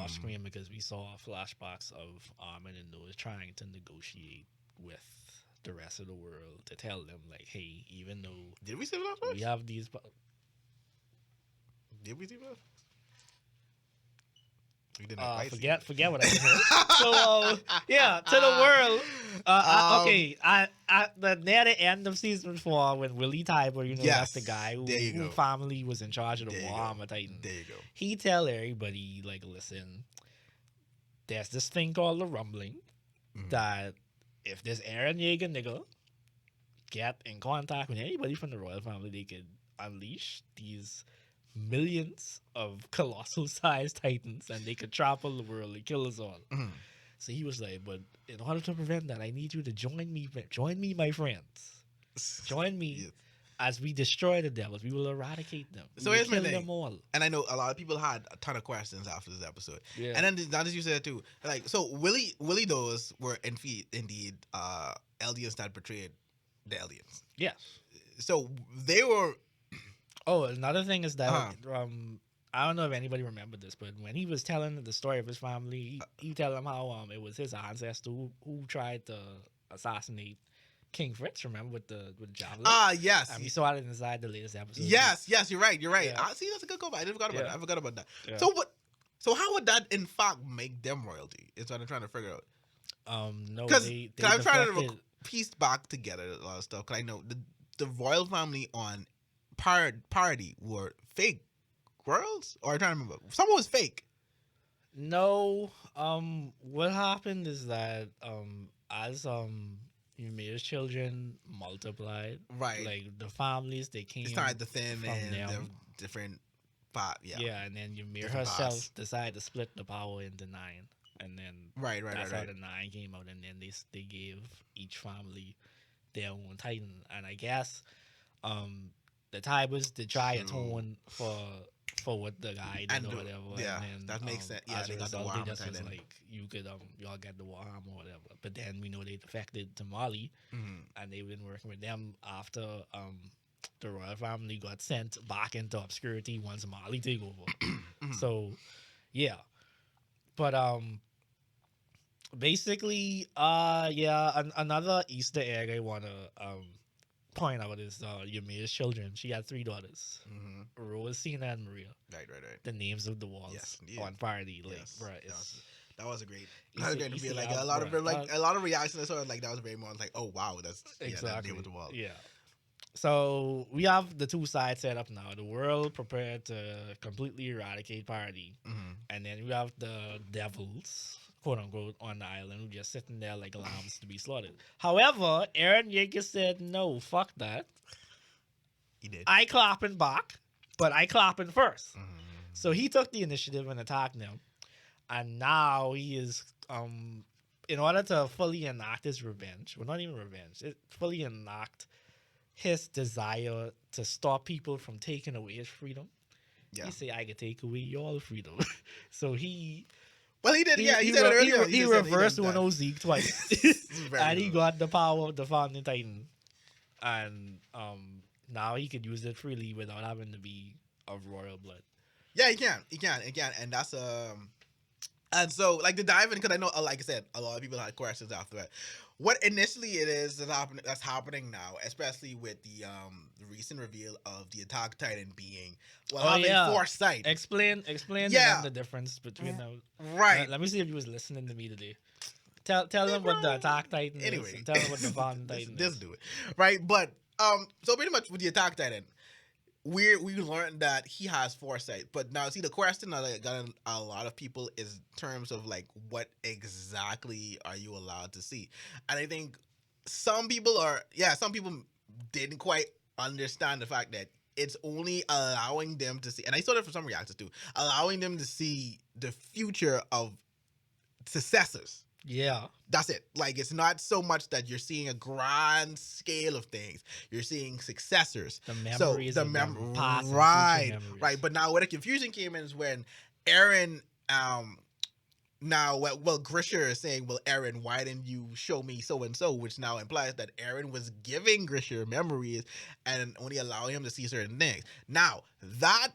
screen because we saw flashbacks of Armin and Noah trying to negotiate with the rest of the world to tell them like, hey, even though did we see flashbacks? We have these. Did we see flashbacks? Forget what I said. So to the world. Near the end of season 4, when Willie Tybur, that's the guy who family was in charge of the Warhammer Titan. There you go. He tell everybody like, listen, there's this thing called the rumbling that if this Eren Yeager nigga get in contact with anybody from the royal family, they could unleash these millions of colossal sized titans and they could trample the world and kill us all. So he was like, but in order to prevent that, I need you to join me, my friends. Join me as we destroy the devils, we will eradicate them. So We will here's my kill thing. them all. And I know a lot of people had a ton of questions after this episode. Yeah. And then not as you said too, like so Willie those were indeed aliens that portrayed the aliens. Yes. So they were Oh, another thing is that Uh-huh. I don't know if anybody remembered this, but when he was telling the story of his family, he tell them how it was his ancestor who tried to assassinate King Fritz. Remember with the javelin? yes. And we saw it inside the latest episode. Yes, you're right. Yeah. See, that's a good call. I forgot about that. I forgot about that. Yeah. So how would that in fact make them royalty? Is what I'm trying to figure out. No, Because they I'm trying to defected. piece back together a lot of stuff. Because I know the royal family on party were fake royals, or I'm trying to remember. Someone was fake. No, what happened is that as Ymir's children multiplied, Right. like the families they came It started to thin from and them. the different part. Yeah. Yeah, and then Ymir Different herself paths. decided to split the power into 9, and then Right. that's how the 9 came out, and then they gave each family their own titan, and I guess the tie was to try atone for what the guy did or whatever. Yeah, and then, that makes sense. Yeah, as a they got the result, Warhammer they just was titan. like, you could y'all get the Warhammer or whatever. But then we know they defected to Mali, and they've been working with them after the royal family got sent back into obscurity once Mali took over. So yeah, but basically another Easter egg I wanna point out is Ymir's children. She had 3 daughters, Rose, Sina, and Maria. Right. The names of the walls Yes, indeed. on party, like, Yes, bruh, that was a great. You That was see- great to you be see like how- a lot of bruh, like a lot of reactions. So like that was very more like, oh wow, that's that exactly name of the wall. yeah. So we have the 2 sides set up now. The world prepared to completely eradicate party, and then we have the devils, quote unquote, on the island who just sitting there like lambs to be slaughtered. However, Aaron Yeager said, "No, fuck that. He did. I clapping back, but I clapping first." So he took the initiative and attacked them, and now he is in order to fully enact his revenge. Well, not even revenge. It fully enact his desire to stop people from taking away his freedom. Yeah. He say, "I can take away your freedom." So he Well, he did. Yeah, he said it earlier. he just said reversed did one that. of Zeke twice, Very and he good. got the power of the founding titan, and now he could use it freely without having to be of royal blood. Yeah, he can, and that's and so like the dive in, because I know, like I said, a lot of people had questions after that. What initially it is that's happening now, especially with the recent reveal of the Attack Titan being having foresight. Explain Yeah. the difference between them. Right. Let me see if you was listening to me today. Tell them what the Attack Titan is. Anyway, And tell them what the Founding Titan Let's is. do it. Right, but so pretty much with the Attack Titan, we learned that he has foresight. But now, see, the question that I got a lot of people is terms of like, what exactly are you allowed to see? And I think some people didn't quite understand the fact that it's only allowing them to see, and I saw that from some reactors too, allowing them to see the future of successors. Yeah. That's it. Like, it's not so much that you're seeing a grand scale of things. You're seeing successors. The memories so of them, past and future right, memories. right. But now where the confusion came in is when Aaron, Grisher is saying, well, Aaron, why didn't you show me so and so? Which now implies that Aaron was giving Grisher memories and only allowing him to see certain things. Now that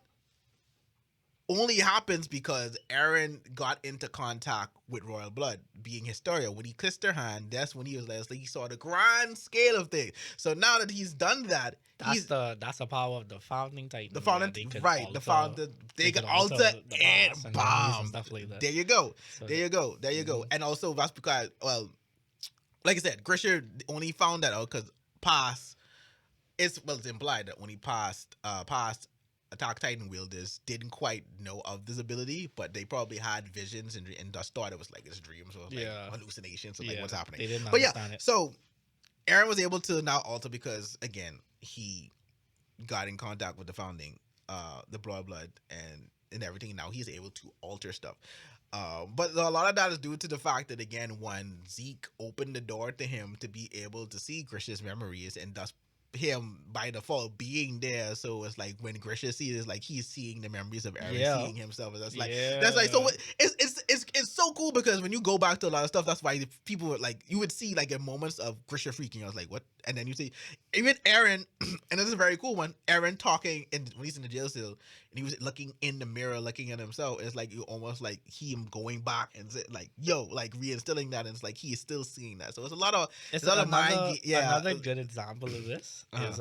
only happens because Aaron got into contact with Royal Blood, being Historia. When he kissed her hand, that's when he was like, he saw the grand scale of things. So now that he's done that, that's the power of the Founding Titan. the founding, right? The founder, they can alter the and past and memories bomb and stuff like that. There you go. So There you go. And also that's because, well, like I said, Grisher only found that out because it's implied that when he passed Attack Titan wielders didn't quite know of this ability, but they probably had visions and just thought it was like his dreams or like hallucinations or like what's happening. They didn't But understand it. so Aaron was able to now alter because again he got in contact with the founding, the blood and everything. Now he's able to alter stuff. But a lot of that is due to the fact that again, when Zeke opened the door to him to be able to see Grisha's memories and thus him by default being there. So it's like when Grisha sees it, it's like he's seeing the memories of Aaron, Yeah. seeing himself. And Yeah. that's like so. It's so cool because when you go back to a lot of stuff, that's why people would like you would see like in moments of Grisha freaking. I was like, what? And then you see even Aaron, and this is a very cool one. Aaron talking when he's in the jail cell, and he was looking in the mirror, looking at himself. It's like you almost like him going back and like yo, like reinstilling that, and it's like he is still seeing that. So it's a lot of another good example of this is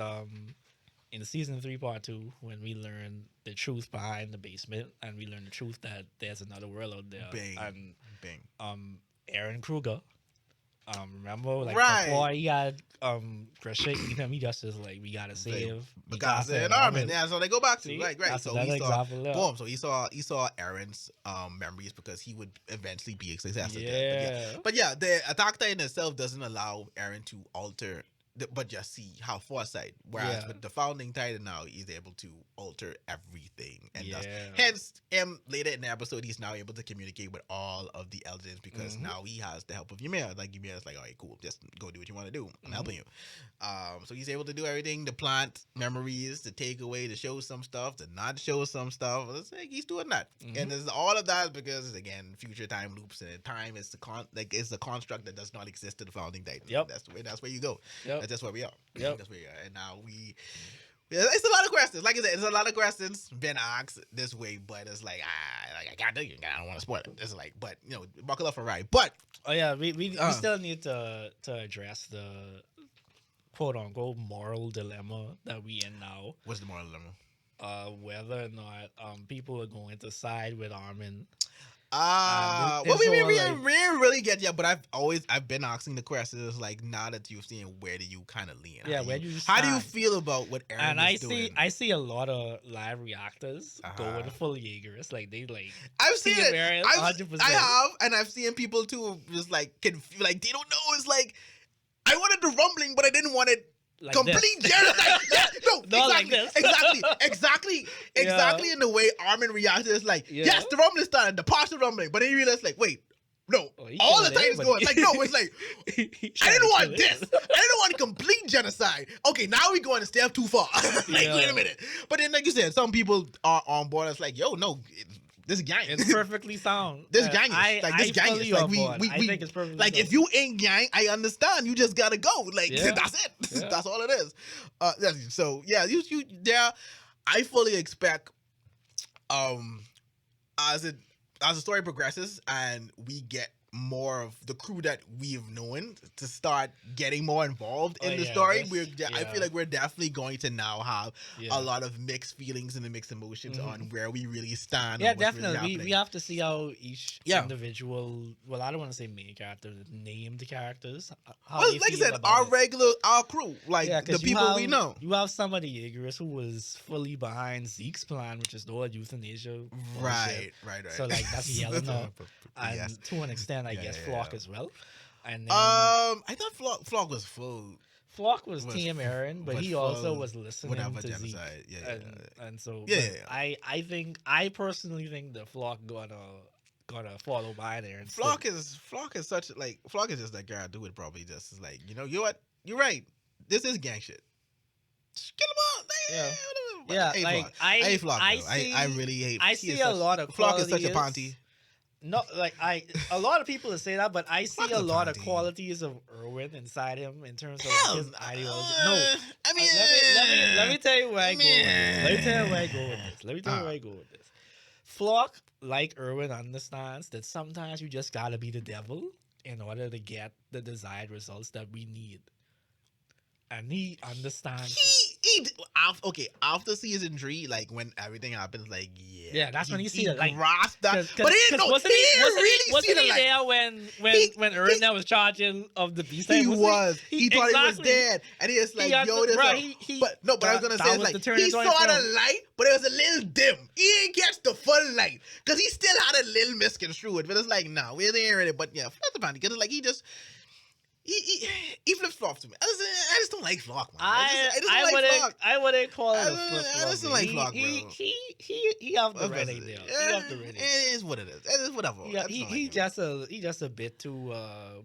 in season 3 part 2 when we learn the truth behind the basement and we learn the truth that there's another world out there. And Aaron Kruger. Remember, like before he had Grisha eat him, he just is like, we gotta save Mikasa and Armin. Yeah, so they go back to See? right. That's So another he saw example there. boom. So he saw Aaron's memories because he would eventually be a successor. Yeah. But yeah, the Attack Titan itself doesn't allow Aaron to alter. But just see how foresight. Whereas with the founding Titan now, he's able to alter everything, and hence him later in the episode, he's now able to communicate with all of the elders because now he has the help of Ymir. Like Ymir's like, all right, cool, just go do what you want to do. I'm helping you. So he's able to do everything: to plant memories, to take away, to show some stuff, to not show some stuff. It's like he's doing that, and it's all of that because again, future time loops and time is it's a construct that does not exist to the founding Titan. Yep. That's where you go. Yep. That's just where we are. Yep. That's where we are. And now it's a lot of questions. Like I said, it's a lot of questions been asked this way, but it's like, I can't do it. I don't want to spoil it. It's like, but buckle up for a ride. But we still need to address the quote unquote moral dilemma that we in now. What's the moral dilemma? Whether or not people are going to side with Armin. Well, we didn't really get yet, but I've been asking the questions like now that you've seen where do you kind of lean? Yeah, how do you feel about what Aaron is doing? I see a lot of live reactors going full Jaegers, like they like. I've seen it. Aaron, I have, and I've seen people too just like like they don't know. It's like I wanted the rumbling, but I didn't want it. Like complete genocide. Exactly. In the way Armin reacted, it's like, yes, the rumbling started, the partial rumbling, but then you realize, like, wait, no, all the Titans going. Like, no, it's like, I didn't want this. I didn't want complete genocide. Okay, now we're going a step too far. Wait a minute. But then, like you said, some people are on board. It's like, yo, no. This gang, it's perfectly sound. This gang is like this gang is like we think it's perfectly like sound. If you ain't gang, I understand. You just gotta go. Like that's it. Yeah. That's all it is. So yeah, you there. I fully expect as the story progresses and we get more of the crew that we've known to start getting more involved in the story. I feel like we're definitely going to now have a lot of mixed feelings and mixed emotions on where we really stand. Yeah, definitely. Really we have to see how each individual, well, I don't want to say main character, named characters. Well, like I said, our crew, like the people we know. You have some of the Jaegers who was fully behind Zeke's plan, which is the whole euthanasia. Right. So like that's Yelena. And to an extent, I guess Flock as well. And then, I thought Flock was full. Flock was Team Aaron, but he also was listening to Zeke. And so I personally think that Flock gonna follow behind Aaron. Flock is just that guy. Do it probably just is like you know what you're right. This is gang shit. Just get him out. I hate Flock. I really hate. I see a lot of Flock is such a panty. No, like a lot of people say that, but I see a lot of qualities of Erwin inside him in terms of his ideology. No, I mean, let me tell you where I go with this. Flock, like Erwin, understands that sometimes you just gotta be the devil in order to get the desired results that we need. And he understands. After season 3, like when everything happens, like that's when you see it, like grasp that. But he wasn't there when Erwin was charging of the beast. He thought he was dead, and he was like, "Yo, this." But I was gonna say, like he saw the light, but it was a little dim. He didn't catch the full light because he still had a little misconstrued. But it's like, no, we ain't ready. But yeah, that's the funny because like he just. He flips flop to me. I just don't like Flock, man. I wouldn't call it a flip flop. I just don't like Flock, bro. He have the red idea. It is what it is. It is whatever. He just a bit too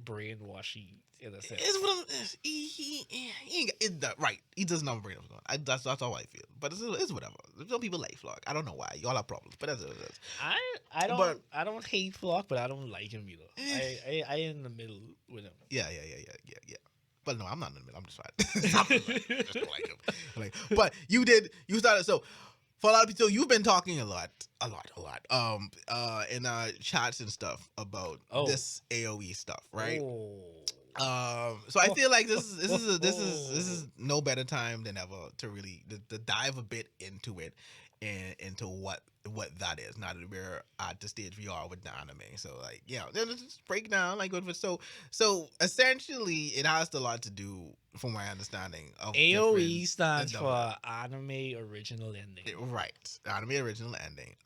brainwashy in a sense. It's what he ain't right. He does not bring it up. That's how I feel. But it's whatever. Some people like Flock. I don't know why. Y'all have problems, but that's what it is. I don't hate Flock, but I don't like him either. I in the middle with him. Yeah. But no, I'm not in the middle. I'm just fine. I just don't like him. But you started. So for a lot of people, you've been talking a lot, in chats and stuff about this AOE stuff, right? So I feel like this is no better time than ever to really to dive a bit into it and into what that is. Now that we're at the stage we are with the anime, so like then let's just break down like what. So essentially, it has a lot to do, from my understanding, of AOE stands for Anime Original Ending. Right, Anime Original Ending.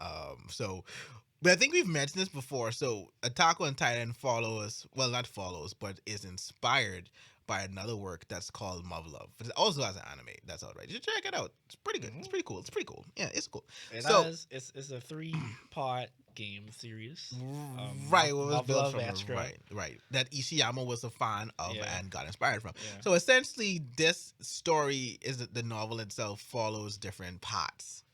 But I think we've mentioned this before. So Attack on Titan not follows, but is inspired by another work that's called Love. It also has an anime that's out right. You should check it out. It's pretty good. It's pretty cool. Yeah, it's cool. It's a 3-part game series. Right, it was built from Extra. right. That Ishiyama was a fan of and got inspired from. Yeah. So essentially, this story the novel itself follows different parts.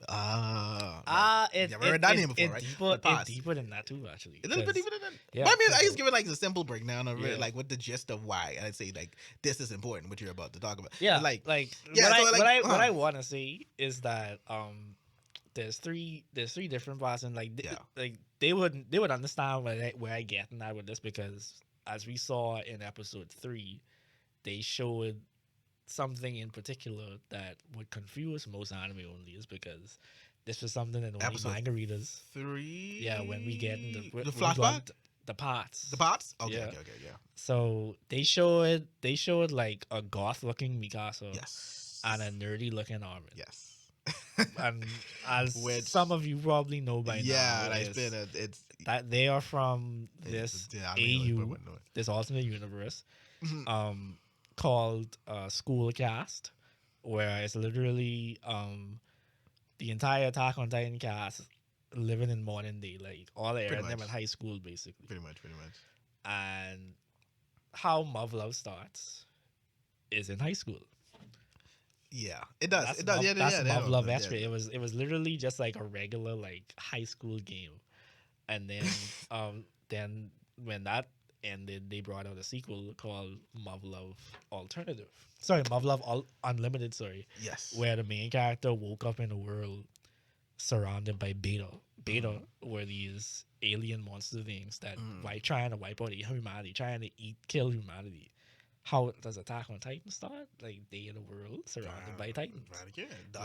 It's never heard that name before, right? It's deeper than that too, actually. It's a little bit deeper than that. Yeah, but I mean, I just give it like a simple breakdown of Yeah. like what the gist of why, and I'd say like this is important, what you're about to talk about. Yeah, Like what I want to say is that there's three different parts, and like they would understand where I getting at with this, because as we saw in episode 3, they showed something in particular that would confuse most anime only, is because this was something that only Episode manga readers. 3. Yeah, when we get in the flashback, the parts. the parts. Okay, Yeah. okay, yeah. So they showed like a goth looking Mikasa, Yes. and a nerdy looking Armin. Yes. And as Which, some of you probably know by now, yeah, it's that they are from this AU, this alternate universe, called School Cast, where it's literally the entire Attack on Titan cast living in modern day, like all the them in high school, basically. Pretty much. And how Love starts is in high school. Yeah, it does. That's Love Extra. It was literally just like a regular like high school game, and then when that ended, they brought out a sequel called Love Alternative. Sorry, Love Unlimited. Sorry. Yes. Where the main character woke up in a world surrounded by Beta. Beta were these alien monster things that trying to wipe out humanity, trying to kill humanity. How does Attack on Titan start? Like, they in a world surrounded by Titans.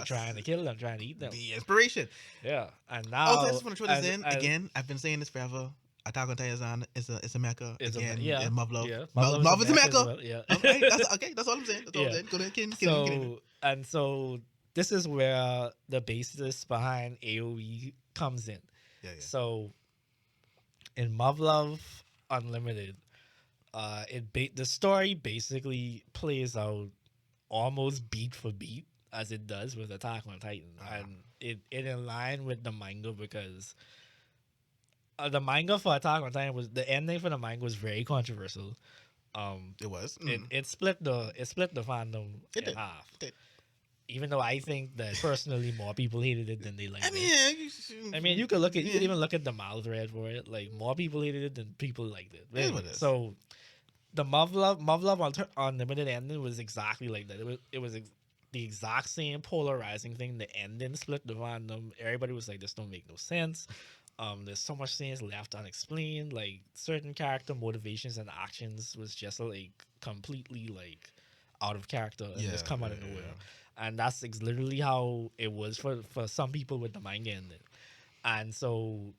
Trying to kill them, trying to eat them. The inspiration. Yeah. And now... Also, I just want to throw this in. Again, I've been saying this forever. Attack on Titan is a mecha. And Love. Yeah. Love is a mecha. Well, yeah. That's all I'm saying. Go ahead. So this is where the basis behind AOE comes in. Yeah. So in Love Unlimited, the story basically plays out almost beat for beat as it does with Attack on Titan, and it in line with the manga, because the manga for Attack on Titan the ending for the manga was very controversial. It was. It split the fandom in half. It did. Even though I think that personally more people hated it than they liked it. I mean, you could even look at the mal thread for it. Like, more people hated it than people liked it. Anyway, so the Love Unlimited ending was exactly like that. It was the exact same polarizing thing. The ending split the fandom. Everybody was like, "This don't make no sense." There's so much things left unexplained. Like, certain character motivations and actions was just like completely like out of character and just come out of nowhere. And that's literally how it was for some people with the manga ending. And so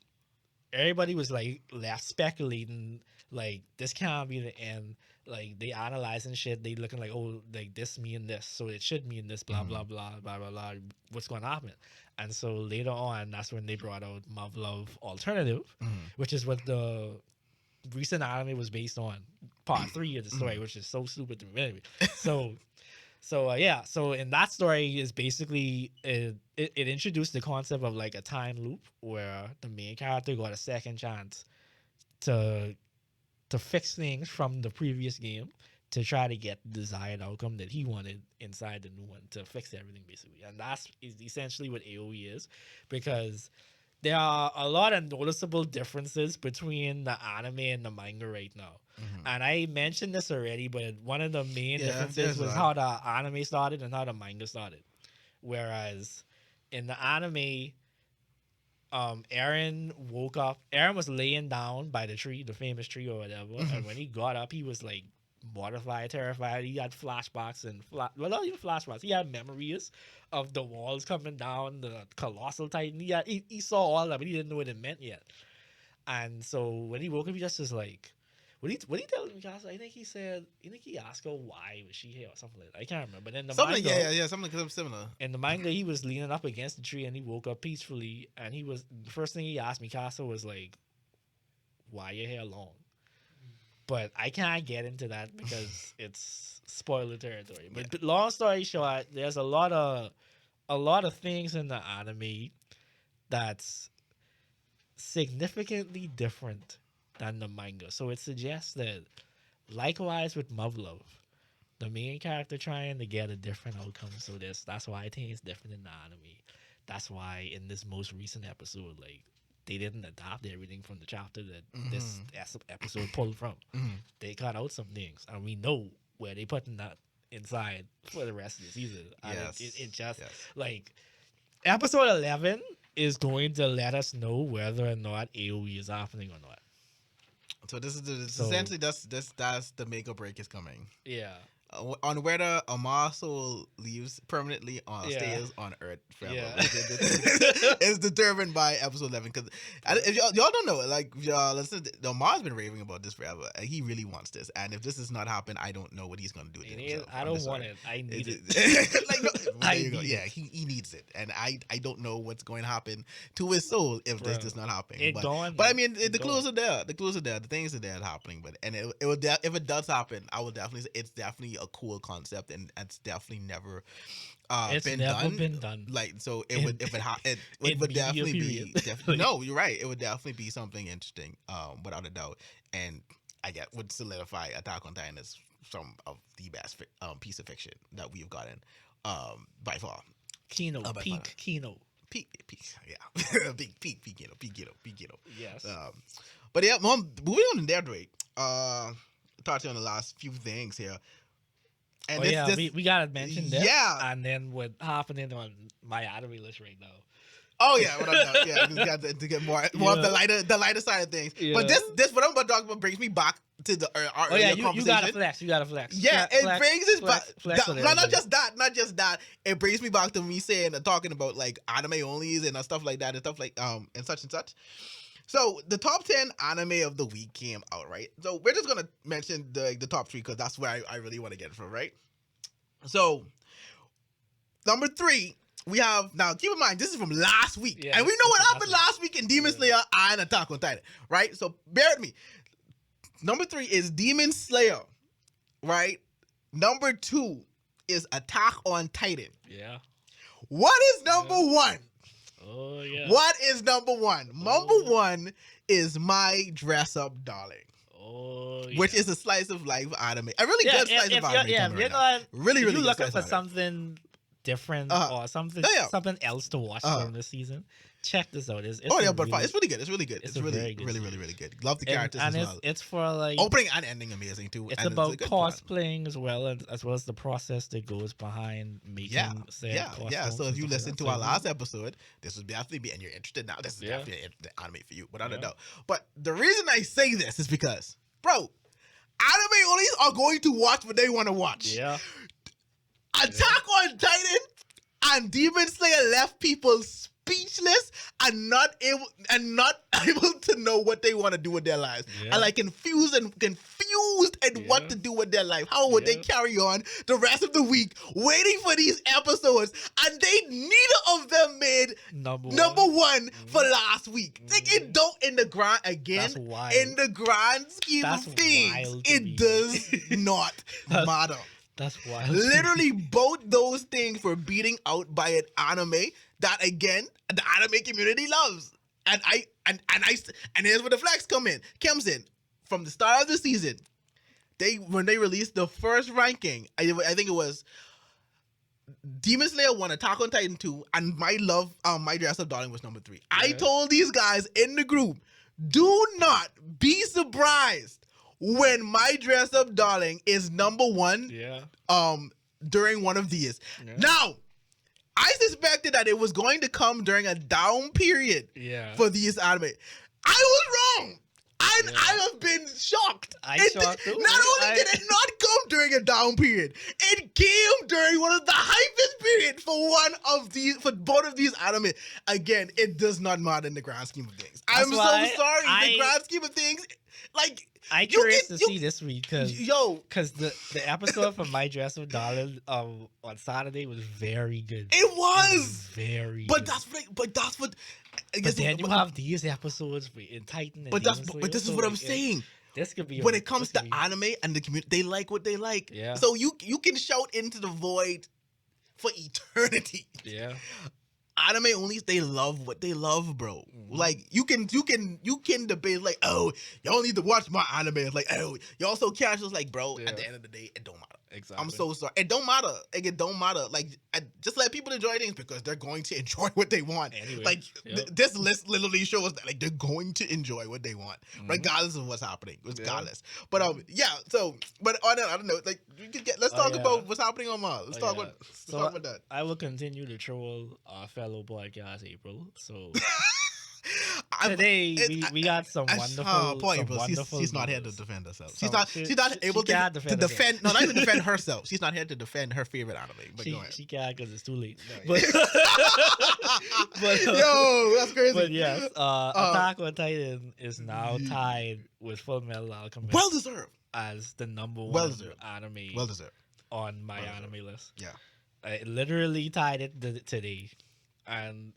everybody was like left speculating, like, this can't be the end. Like, they analyzing shit, they looking like, oh, like, this mean this, so it should mean this, blah blah blah blah blah blah. What's going to happen? And so later on, that's when they brought out Love Alternative, which is what the recent anime was based on, part 3 of the story, which is so stupid to me. Anyway, so in that story is basically it introduced the concept of like a time loop where the main character got a second chance to to fix things from the previous game to try to get the desired outcome that he wanted inside the new one, to fix everything basically. And that's is essentially what AoE is, because there are a lot of noticeable differences between the anime and the manga right now. And I mentioned this already, but one of the main differences was how the anime started and how the manga started. Whereas in the anime, Aaron woke up. Aaron was laying down by the tree, the famous tree or whatever. And when he got up, he was like mortified, terrified. He had flashbacks and well, not even flashbacks. He had memories of the walls coming down, the colossal titan. He saw all that, but he didn't know what it meant yet. And so when he woke up, he just was like, what he tell Mikasa? I think he asked her why was she here or something like that. I can't remember. But in the something, manga, something similar. In the manga, he was leaning up against the tree and he woke up peacefully. And the first thing he asked Mikasa was like, why your hair long? But I can't get into that because it's spoiler territory. But long story short, there's a lot of things in the anime that's significantly different than the manga. So it suggests that, likewise with Muv-Luv, the main character trying to get a different outcome. So that's why I think it's different in the anime. That's why in this most recent episode, like, they didn't adapt everything from the chapter that this episode pulled from. They cut out some things, and we know where they putting that inside for the rest of the season. And it just like episode 11 is going to let us know whether or not AoE is happening or not. So this is essentially that's the make or break is coming. Yeah. On whether Amar soul leaves permanently or stays on Earth forever. Yeah. It's determined by episode 11. Because if y'all don't know, like, y'all listen, Amar's been raving about this forever. He really wants this. And if this does not happen, I don't know what he's going to do with himself. I don't want it. I need it. Like, no, there you go. Yeah, he needs it. And I don't know what's going to happen to his soul if this does not happen. But I mean, the clues are there. The clues are there. The things are there happening. But it will if it does happen, I will definitely say it's definitely a cool concept, and it's definitely never been done. Like, so it would definitely be no, you're right. It would definitely be something interesting, without a doubt. And I would solidify Attack on Titan as some of the best piece of fiction that we've gotten, by far. Kino, peak Kino. Peak, yeah. peak Kino. Yes. But yeah, Mom, moving on to their rate. Touching on the last few things here. And we gotta mention this. Yeah, and then what happening on my anime list right now. Oh yeah, what I'm doing. Yeah, just got to get more of the lighter side of things. Yeah. But this what I'm about to talk about brings me back to the our earlier conversation. You gotta flex. Yeah, it brings us back. Not just that. It brings me back to me saying and talking about like anime onlys and stuff like that and stuff like and such and such. So the top 10 anime of the week came out, right? So we're just gonna mention the top 3 because that's where I really want to get it from, right? So number 3, we have, now keep in mind this is from last week, and we know what happened last week in Demon Slayer and Attack on Titan, right? So bear with me. Number 3 is Demon Slayer, right? Number 2 is Attack on Titan. Yeah. What is number 1? Oh, yeah. What is number 1? Number 1 is My Dress Up Darling. Oh, yeah. Which is a slice of life anime. A really good slice of anime. Yeah, right now. Really if good. You're looking for something different or something else to watch from this season, check this out. It's really good. It's really good. It's really good. Love the characters as well. It's for like opening and ending amazing too. It's about cosplaying as well as the process that goes behind making costumes. Yeah. So if you listen to our last episode, this would definitely be, and you're interested now, this is definitely an anime for you, without a doubt. But the reason I say this is because, bro, anime onlys are going to watch what they want to watch. Yeah. Attack on Titan and Demon Slayer left people speechless and not able to know what they want to do with their lives, and like confused and what to do with their life. How would they carry on the rest of the week waiting for these episodes? And neither of them made number one for last week. Like, it don't in the grand scheme of things, it does not matter. That's wild. Literally, both those things were beating out by an anime that, again, the anime community loves. And here's where the flex comes in. from the start of the season, when they released the first ranking, I think it was Demon Slayer 1, Attack on Titan 2, and My Dress Up Darling was number 3. Yeah. I told these guys in the group, do not be surprised when My Dress Up Darling is number 1 during one of these. Yeah. Now, I suspected that it was going to come during a down period for these anime. I was wrong. I have been shocked. Shocked too. Not only did it not come during a down period, it came during one of the hypest periods for both of these anime. Again, it does not matter in the grand scheme of things. I'm so sorry. In the grand scheme of things, like I curious to see this week because the episode from My Dress Up Darling on Saturday was very good. It was very good. That's what. But then you have these episodes in Titan. But this is what I'm saying. This could be when it comes to anime and the community, they like what they like. Yeah. So you can shout into the void for eternity. Yeah. Anime only they love what they love, bro. Mm-hmm. Like you can debate like, oh, y'all need to watch my anime. It's like, oh, y'all so casual. It's like, bro, at the end of the day, it don't matter. Exactly. I'm so sorry. It don't matter. Like, it don't matter. Like, just let people enjoy things because they're going to enjoy what they want. Anyway, like, this list literally shows that like they're going to enjoy what they want, regardless of what's happening. Regardless. But but I don't know. Like, let's talk about what's happening on Mars. Let's talk about that. I will continue to troll our fellow podcast April. So. Today we got some wonderful. She's not here to defend herself. She's not able to defend. No, not even defend herself. She's not here to defend her favorite anime. But go ahead. She can't because it's too late. But yo, that's crazy. But yes, Attack on Titan is now tied with Full Metal Alchemist. Well deserved as the number one anime. Well deserved on my anime list. Yeah, I literally tied it today. And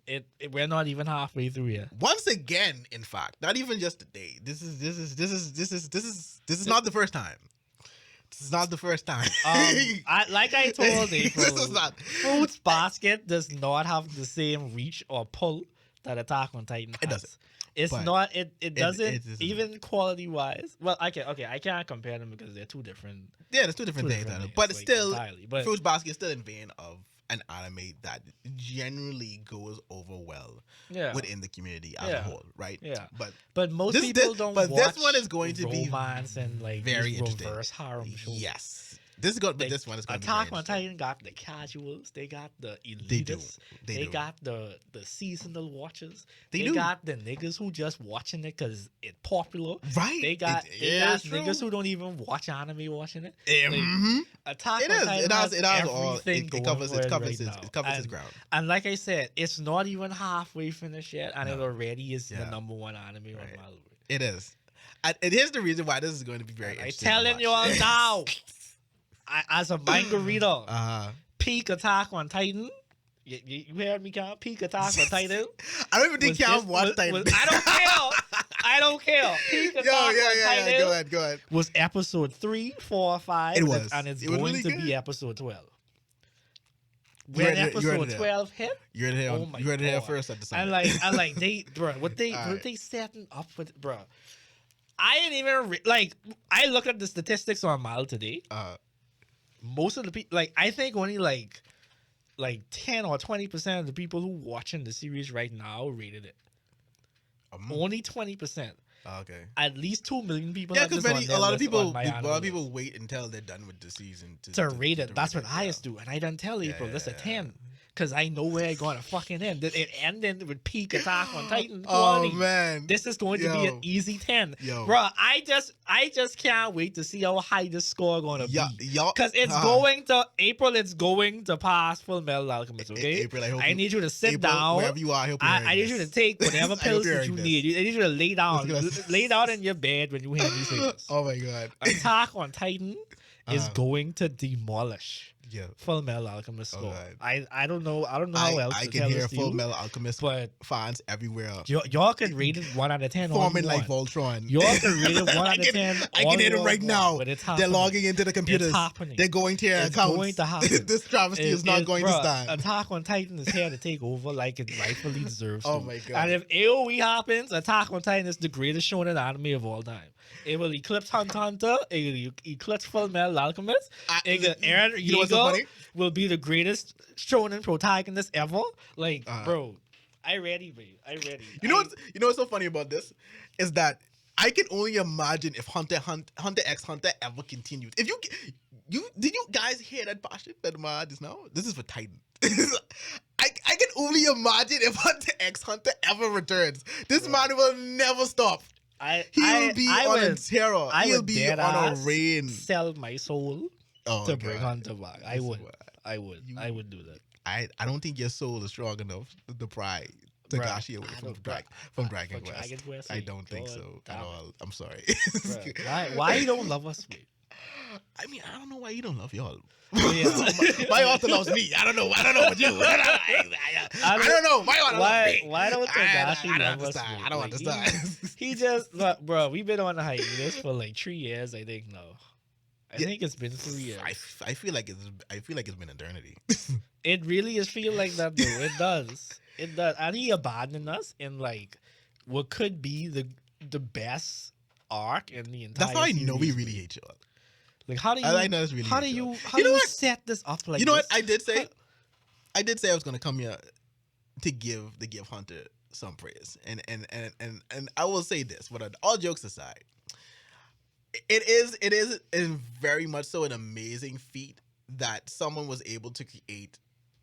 we're not even halfway through yet. Once again, in fact, not even just today. This is not the first time. This is not the first time. Like I told April, Fruits Basket does not have the same reach or pull that Attack on Titan has. It doesn't. It's not. It doesn't even quality wise. Well, I can't compare them because they're two different. Yeah, there's two different things. But it's still Fruits Basket is still in vein of an anime that generally goes over well within the community as a whole, right? Yeah, but most people don't. But watch this one is going to be romance and like very reverse harem shows. Yes. This one is going to be Attack on Titan got the casuals, they got the elitists, they got the seasonal watchers, they got the niggas who just watching it because it's popular. Right. They got niggas who don't even watch anime watching it. Attack on Titan has everything it covers its ground. And like I said, it's not even halfway finished yet, and it already is the number one anime on my list. It is. And here's the reason why this is going to be very interesting. I'm telling you all now. As a manga reader, peak Attack on Titan. You heard me, Cam? Peak Attack on Titan. I don't even think Cam watched Titan. I don't care. Peak Attack on Titan. Go ahead. Was episode 3, 4, or 5. It was. And it's going really to be episode 12. When episode 12 hit, you heard it here first at the time. And like they, bro, what they setting up with, bro. I ain't even I looked at the statistics on Mal today. Most of the people, I think only like 10 or 20% of the people who watching the series right now rated it. Only 20%. Okay. At least 2 million people. Yeah, because a lot of people wait until they're done with the season to rate it. That's what I used to do, and I done tell April this a 10. Because I know where it's going to fucking end. It ended with peak Attack on Titan 20. Oh, man. This is going to be an easy 10. Bro, I just can't wait to see how high this score going to be. Because it's going to pass Full Metal Alchemist, okay? April, I need you to sit down. Wherever you are, I need you to take whatever pills that you need. I need you to lay down. Lay down in your bed when you hear these things. Oh, my God. Attack on Titan is going to demolish Full Metal Alchemist score. I don't know how else to tell this to you. I can hear Full Metal Alchemist fans everywhere. Y'all can rate it 1 out of 10. Forming like Voltron. Y'all can rate it 1 out of 10. I can hear it right now. But it's They're logging into the computers. It's happening. They're going to your accounts. It's going to happen. This travesty is not going to stand. Attack on Titan is here to take over like it rightfully deserves to. Oh my God. And if AoE happens, Attack on Titan is the greatest shonen anime of all time. It will eclipse Hunter x Hunter. It will eclipse Full Metal Alchemist. Aaron you know what's so Yeager funny? will be the greatest shonen protagonist ever. Like, bro, I ready, babe. I ready. You know what's so funny about this is that I can only imagine if Hunter x Hunter ever continues. If did you guys hear that passion that Ma just now? This is for Titan. I can only imagine if Hunter x Hunter ever returns. This man will never stop. He'll be on a terror. He'll be on a rain. Sell my soul to bring Hunter back. I would do that. I don't think your soul is strong enough to pry Togashi away from Dragon Quest. I don't think so at all. I'm sorry. Why you don't love us, mate? I mean, I don't know why you don't love y'all. My author loves me. I don't know what you. I don't know. My author loves me. Why don't Togashi love us? I don't understand. He just, bro. We've been on a hiatus for like 3 years. I think I think it's been 3 years. I feel like it's been eternity. It really is feel like that though. It does. It does. And he abandoned us in like what could be the best arc in the entire. That's how I know we really hate y'all. Like how do you? I know it's really. How do you? How do you set this up like? You know this? what I did say? I did say I was gonna come here to give Hunter some praise, and I will say this. But all jokes aside, it is very much so an amazing feat that someone was able to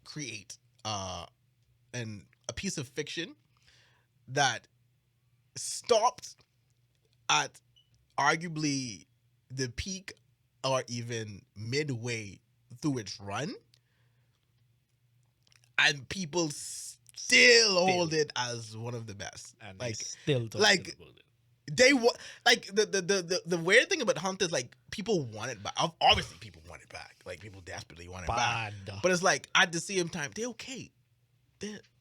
create a piece of fiction that stopped at arguably the peak or even midway through its run, and people still hold it as one of the best. And like still talking like about it. The weird thing about Hunt is like people want it back. Obviously, people want it back. Like people desperately want it back. But it's like at the same time, they're okay.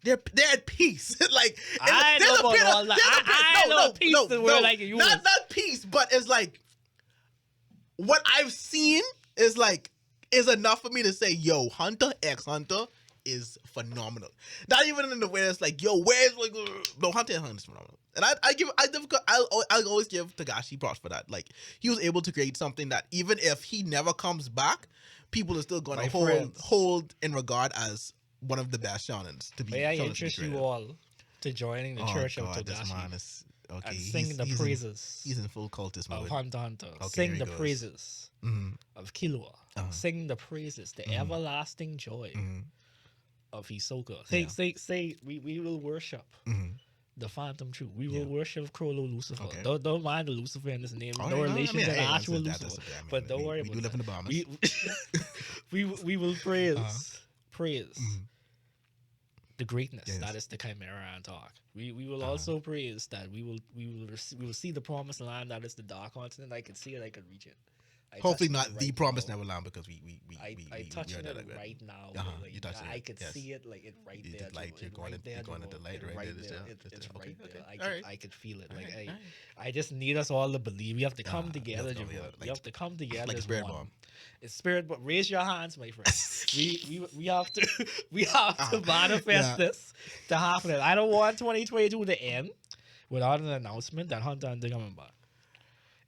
They're at peace. Like I know about all that. I know peace. Not peace, but it's like what I've seen is enough for me to say, yo, Hunter x Hunter is phenomenal. Not even in the way it's like, yo, where's like no Hunter x Hunter is phenomenal. And I'll always give Togashi props for that. Like he was able to create something that even if he never comes back, people are still gonna hold in regard as one of the best shonens to be. May I interest you all to joining the Church of Togashi and sing the praises. He's in full cultist mode. Of Hunter x Hunter. Okay, sing the praises of Killua. Sing the praises, the everlasting joy of Hisoka. Say, we will worship the Phantom Truth. We will worship Crollo Lucifer. Okay. Don't mind the Lucifer in this name. No relation to the actual Lucifer. But don't worry about that. We will praise the greatness that is the Chimera Antark. We will also praise that we will see the promised land that is the Dark Continent. I can see it. I can reach it. Hopefully not the promised Neverland because we touching it right now. I could see it like it right there. You're going into light right there. It's right there. I could feel it. Like I just need us all to believe. We have to come together. We have to come together. Like a spirit bomb. It's spirit, but raise your hands, my friend. we have to manifest this to happen. I don't want 2022 to end without an announcement that Hunter x Hunter coming back.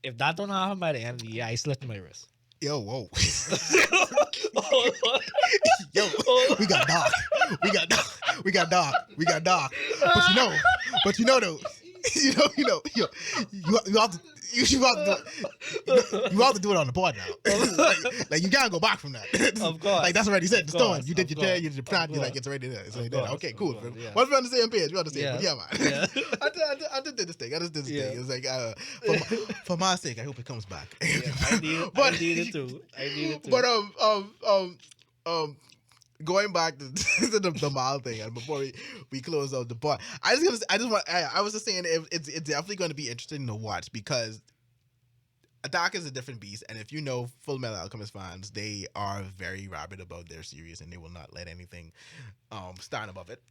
If that don't happen by the end of the year, I slit my wrist. Yo, whoa. Yo, we got dark. But you know though, you have to do it on the board now. like you can't go back from that. Of course. Like that's already set in stone. You did your chair, you did your plan, you're like it's already there. It's already there. Okay, cool. Yeah. Once we're on the same page, we're on the same page. Yeah, man. Yeah. I just did this thing. It's like for my sake, I hope it comes back. Yeah, I need it too. But going back to the mile thing, and before we close out the part, I was just saying it's definitely going to be interesting to watch because Otaku is a different beast, and if you know Full Metal Alchemist fans, they are very rabid about their series, and they will not let anything stand above it.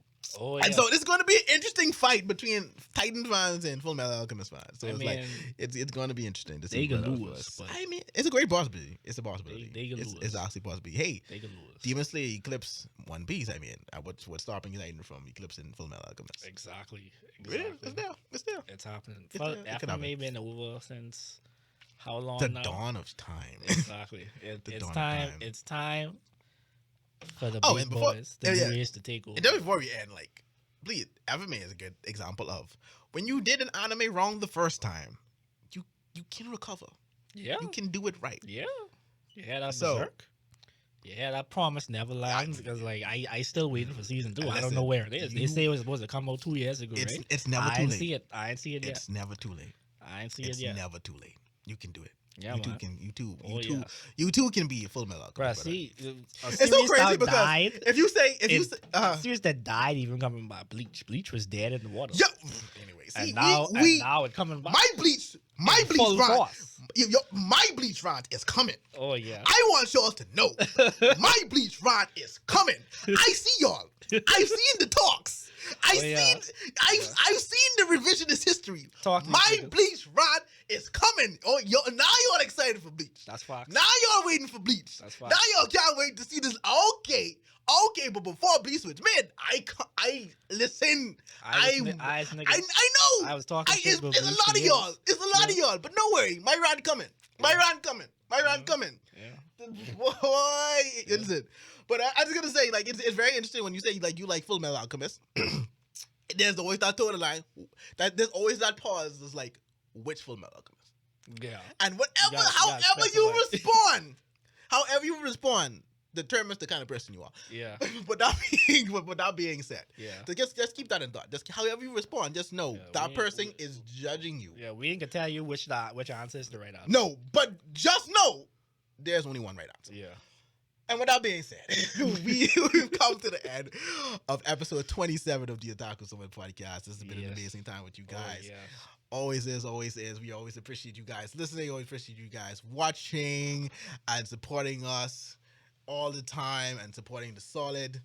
Oh, yeah. And so it's going to be an interesting fight between Titan fans and Full Metal Alchemist fans. So it's going to be interesting to see. They can lose. I mean, it's a great possibility. It's a possibility. They can lose. It's actually a possibility. Hey, they can lose. Demon Slayer eclipse One Piece. I mean, what's stopping Titan from eclipsing Full Metal Alchemist? Exactly. It's there. It's happening. After maybe been over since How long The now? dawn of time. Exactly. The It's dawn of time. time. It's time for the Oh, big and before- boys, the yeah. boys to take over. And then before we end, like, please, Everman is a good example of when you did an anime wrong the first time, you can recover. Yeah. You can do it right. Yeah. You had that So- Berserk. Yeah, that Promise Neverland, because like I still waiting for season 2. I don't Listen, know where it is. They you- say it was supposed to come out 2 years ago, It's right? it's never I too ain't late. see it. I ain't see it yet. It's never too late. I ain't see It's it yet. never too late. You can do it. Yeah, you two man. can. You two. Oh, You two. yeah. You two can be a full metal. Bruh, Alchemist, see, a it's so series crazy that because died. if you say A series that died even coming by Bleach. Bleach was dead in the water. yo, anyway, see, and now it coming back. my bleach full rant, force. my bleach rant is coming. Oh yeah. I want y'all to know my bleach rant is coming. I see y'all. I've seen the talks. I've seen the revisionist history. Talk to me, my niggas. bleach rant is coming. Oh, now y'all excited for bleach. That's facts. Now y'all waiting for bleach. That's fine. Now y'all can't wait to see this. Okay, but before bleach switch, man, I listen. I know. I was talking shit It's about a Bleach lot for of years. y'all. It's a lot of y'all. But no worry, my rant coming. My rant coming. Yeah. Boy, listen. But I was gonna say, like, it's very interesting when you say like you like Full Metal Alchemist. There's always that tone of line. There's always that pause. It's like, which Full Metal Alchemist? Yeah. And gotta however you specify. respond, determines the kind of person you are. Yeah. But that being said, Yeah. so just keep that in thought. Just however you respond, just know Yeah, that we- person is judging you. Yeah. We ain't gonna tell you which answer is the right answer. No, but just know there's only one right answer. Yeah. And with that being said, we've come to the end of episode 27 of the Otaku Summit podcast. This has been an Yes. amazing time with you Oh, guys. yeah. Always is. We always appreciate you guys listening. Always appreciate you guys watching and supporting us all the time and supporting the Solid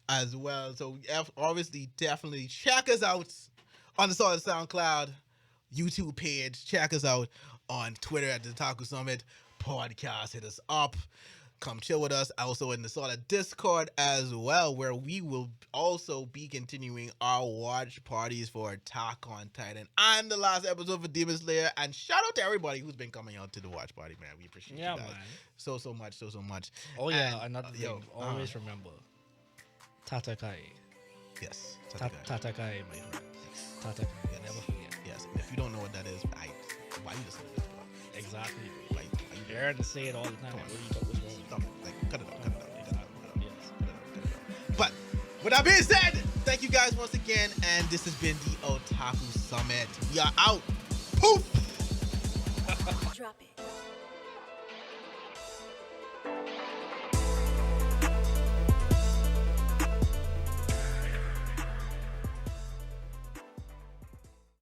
as well. So obviously, definitely check us out on the Solid SoundCloud YouTube page. Check us out on Twitter at the Otaku Summit podcast. Hit us up. Come chill with us. Also in the Solid Discord as well, where we will also be continuing our watch parties for Attack on Titan and the last episode for Demon Slayer. And shout out to everybody who's been coming out to the watch party, man. We appreciate Yeah, you guys man. so much. Oh yeah. And, Another thing. yo, Always remember. Tatakai. Yes. Tatakai, my friend. Tatakai. Yes. Never forget. Yes. And if you don't know what that is, why you listen to this, bro? Exactly. Why You heard to say it all the time. Come on. What are you talking about? Stop it. Like, cut it out. Yes. But with that being said, thank you guys once again, and this has been the Otaku Summit. We are out. Poof. Drop it.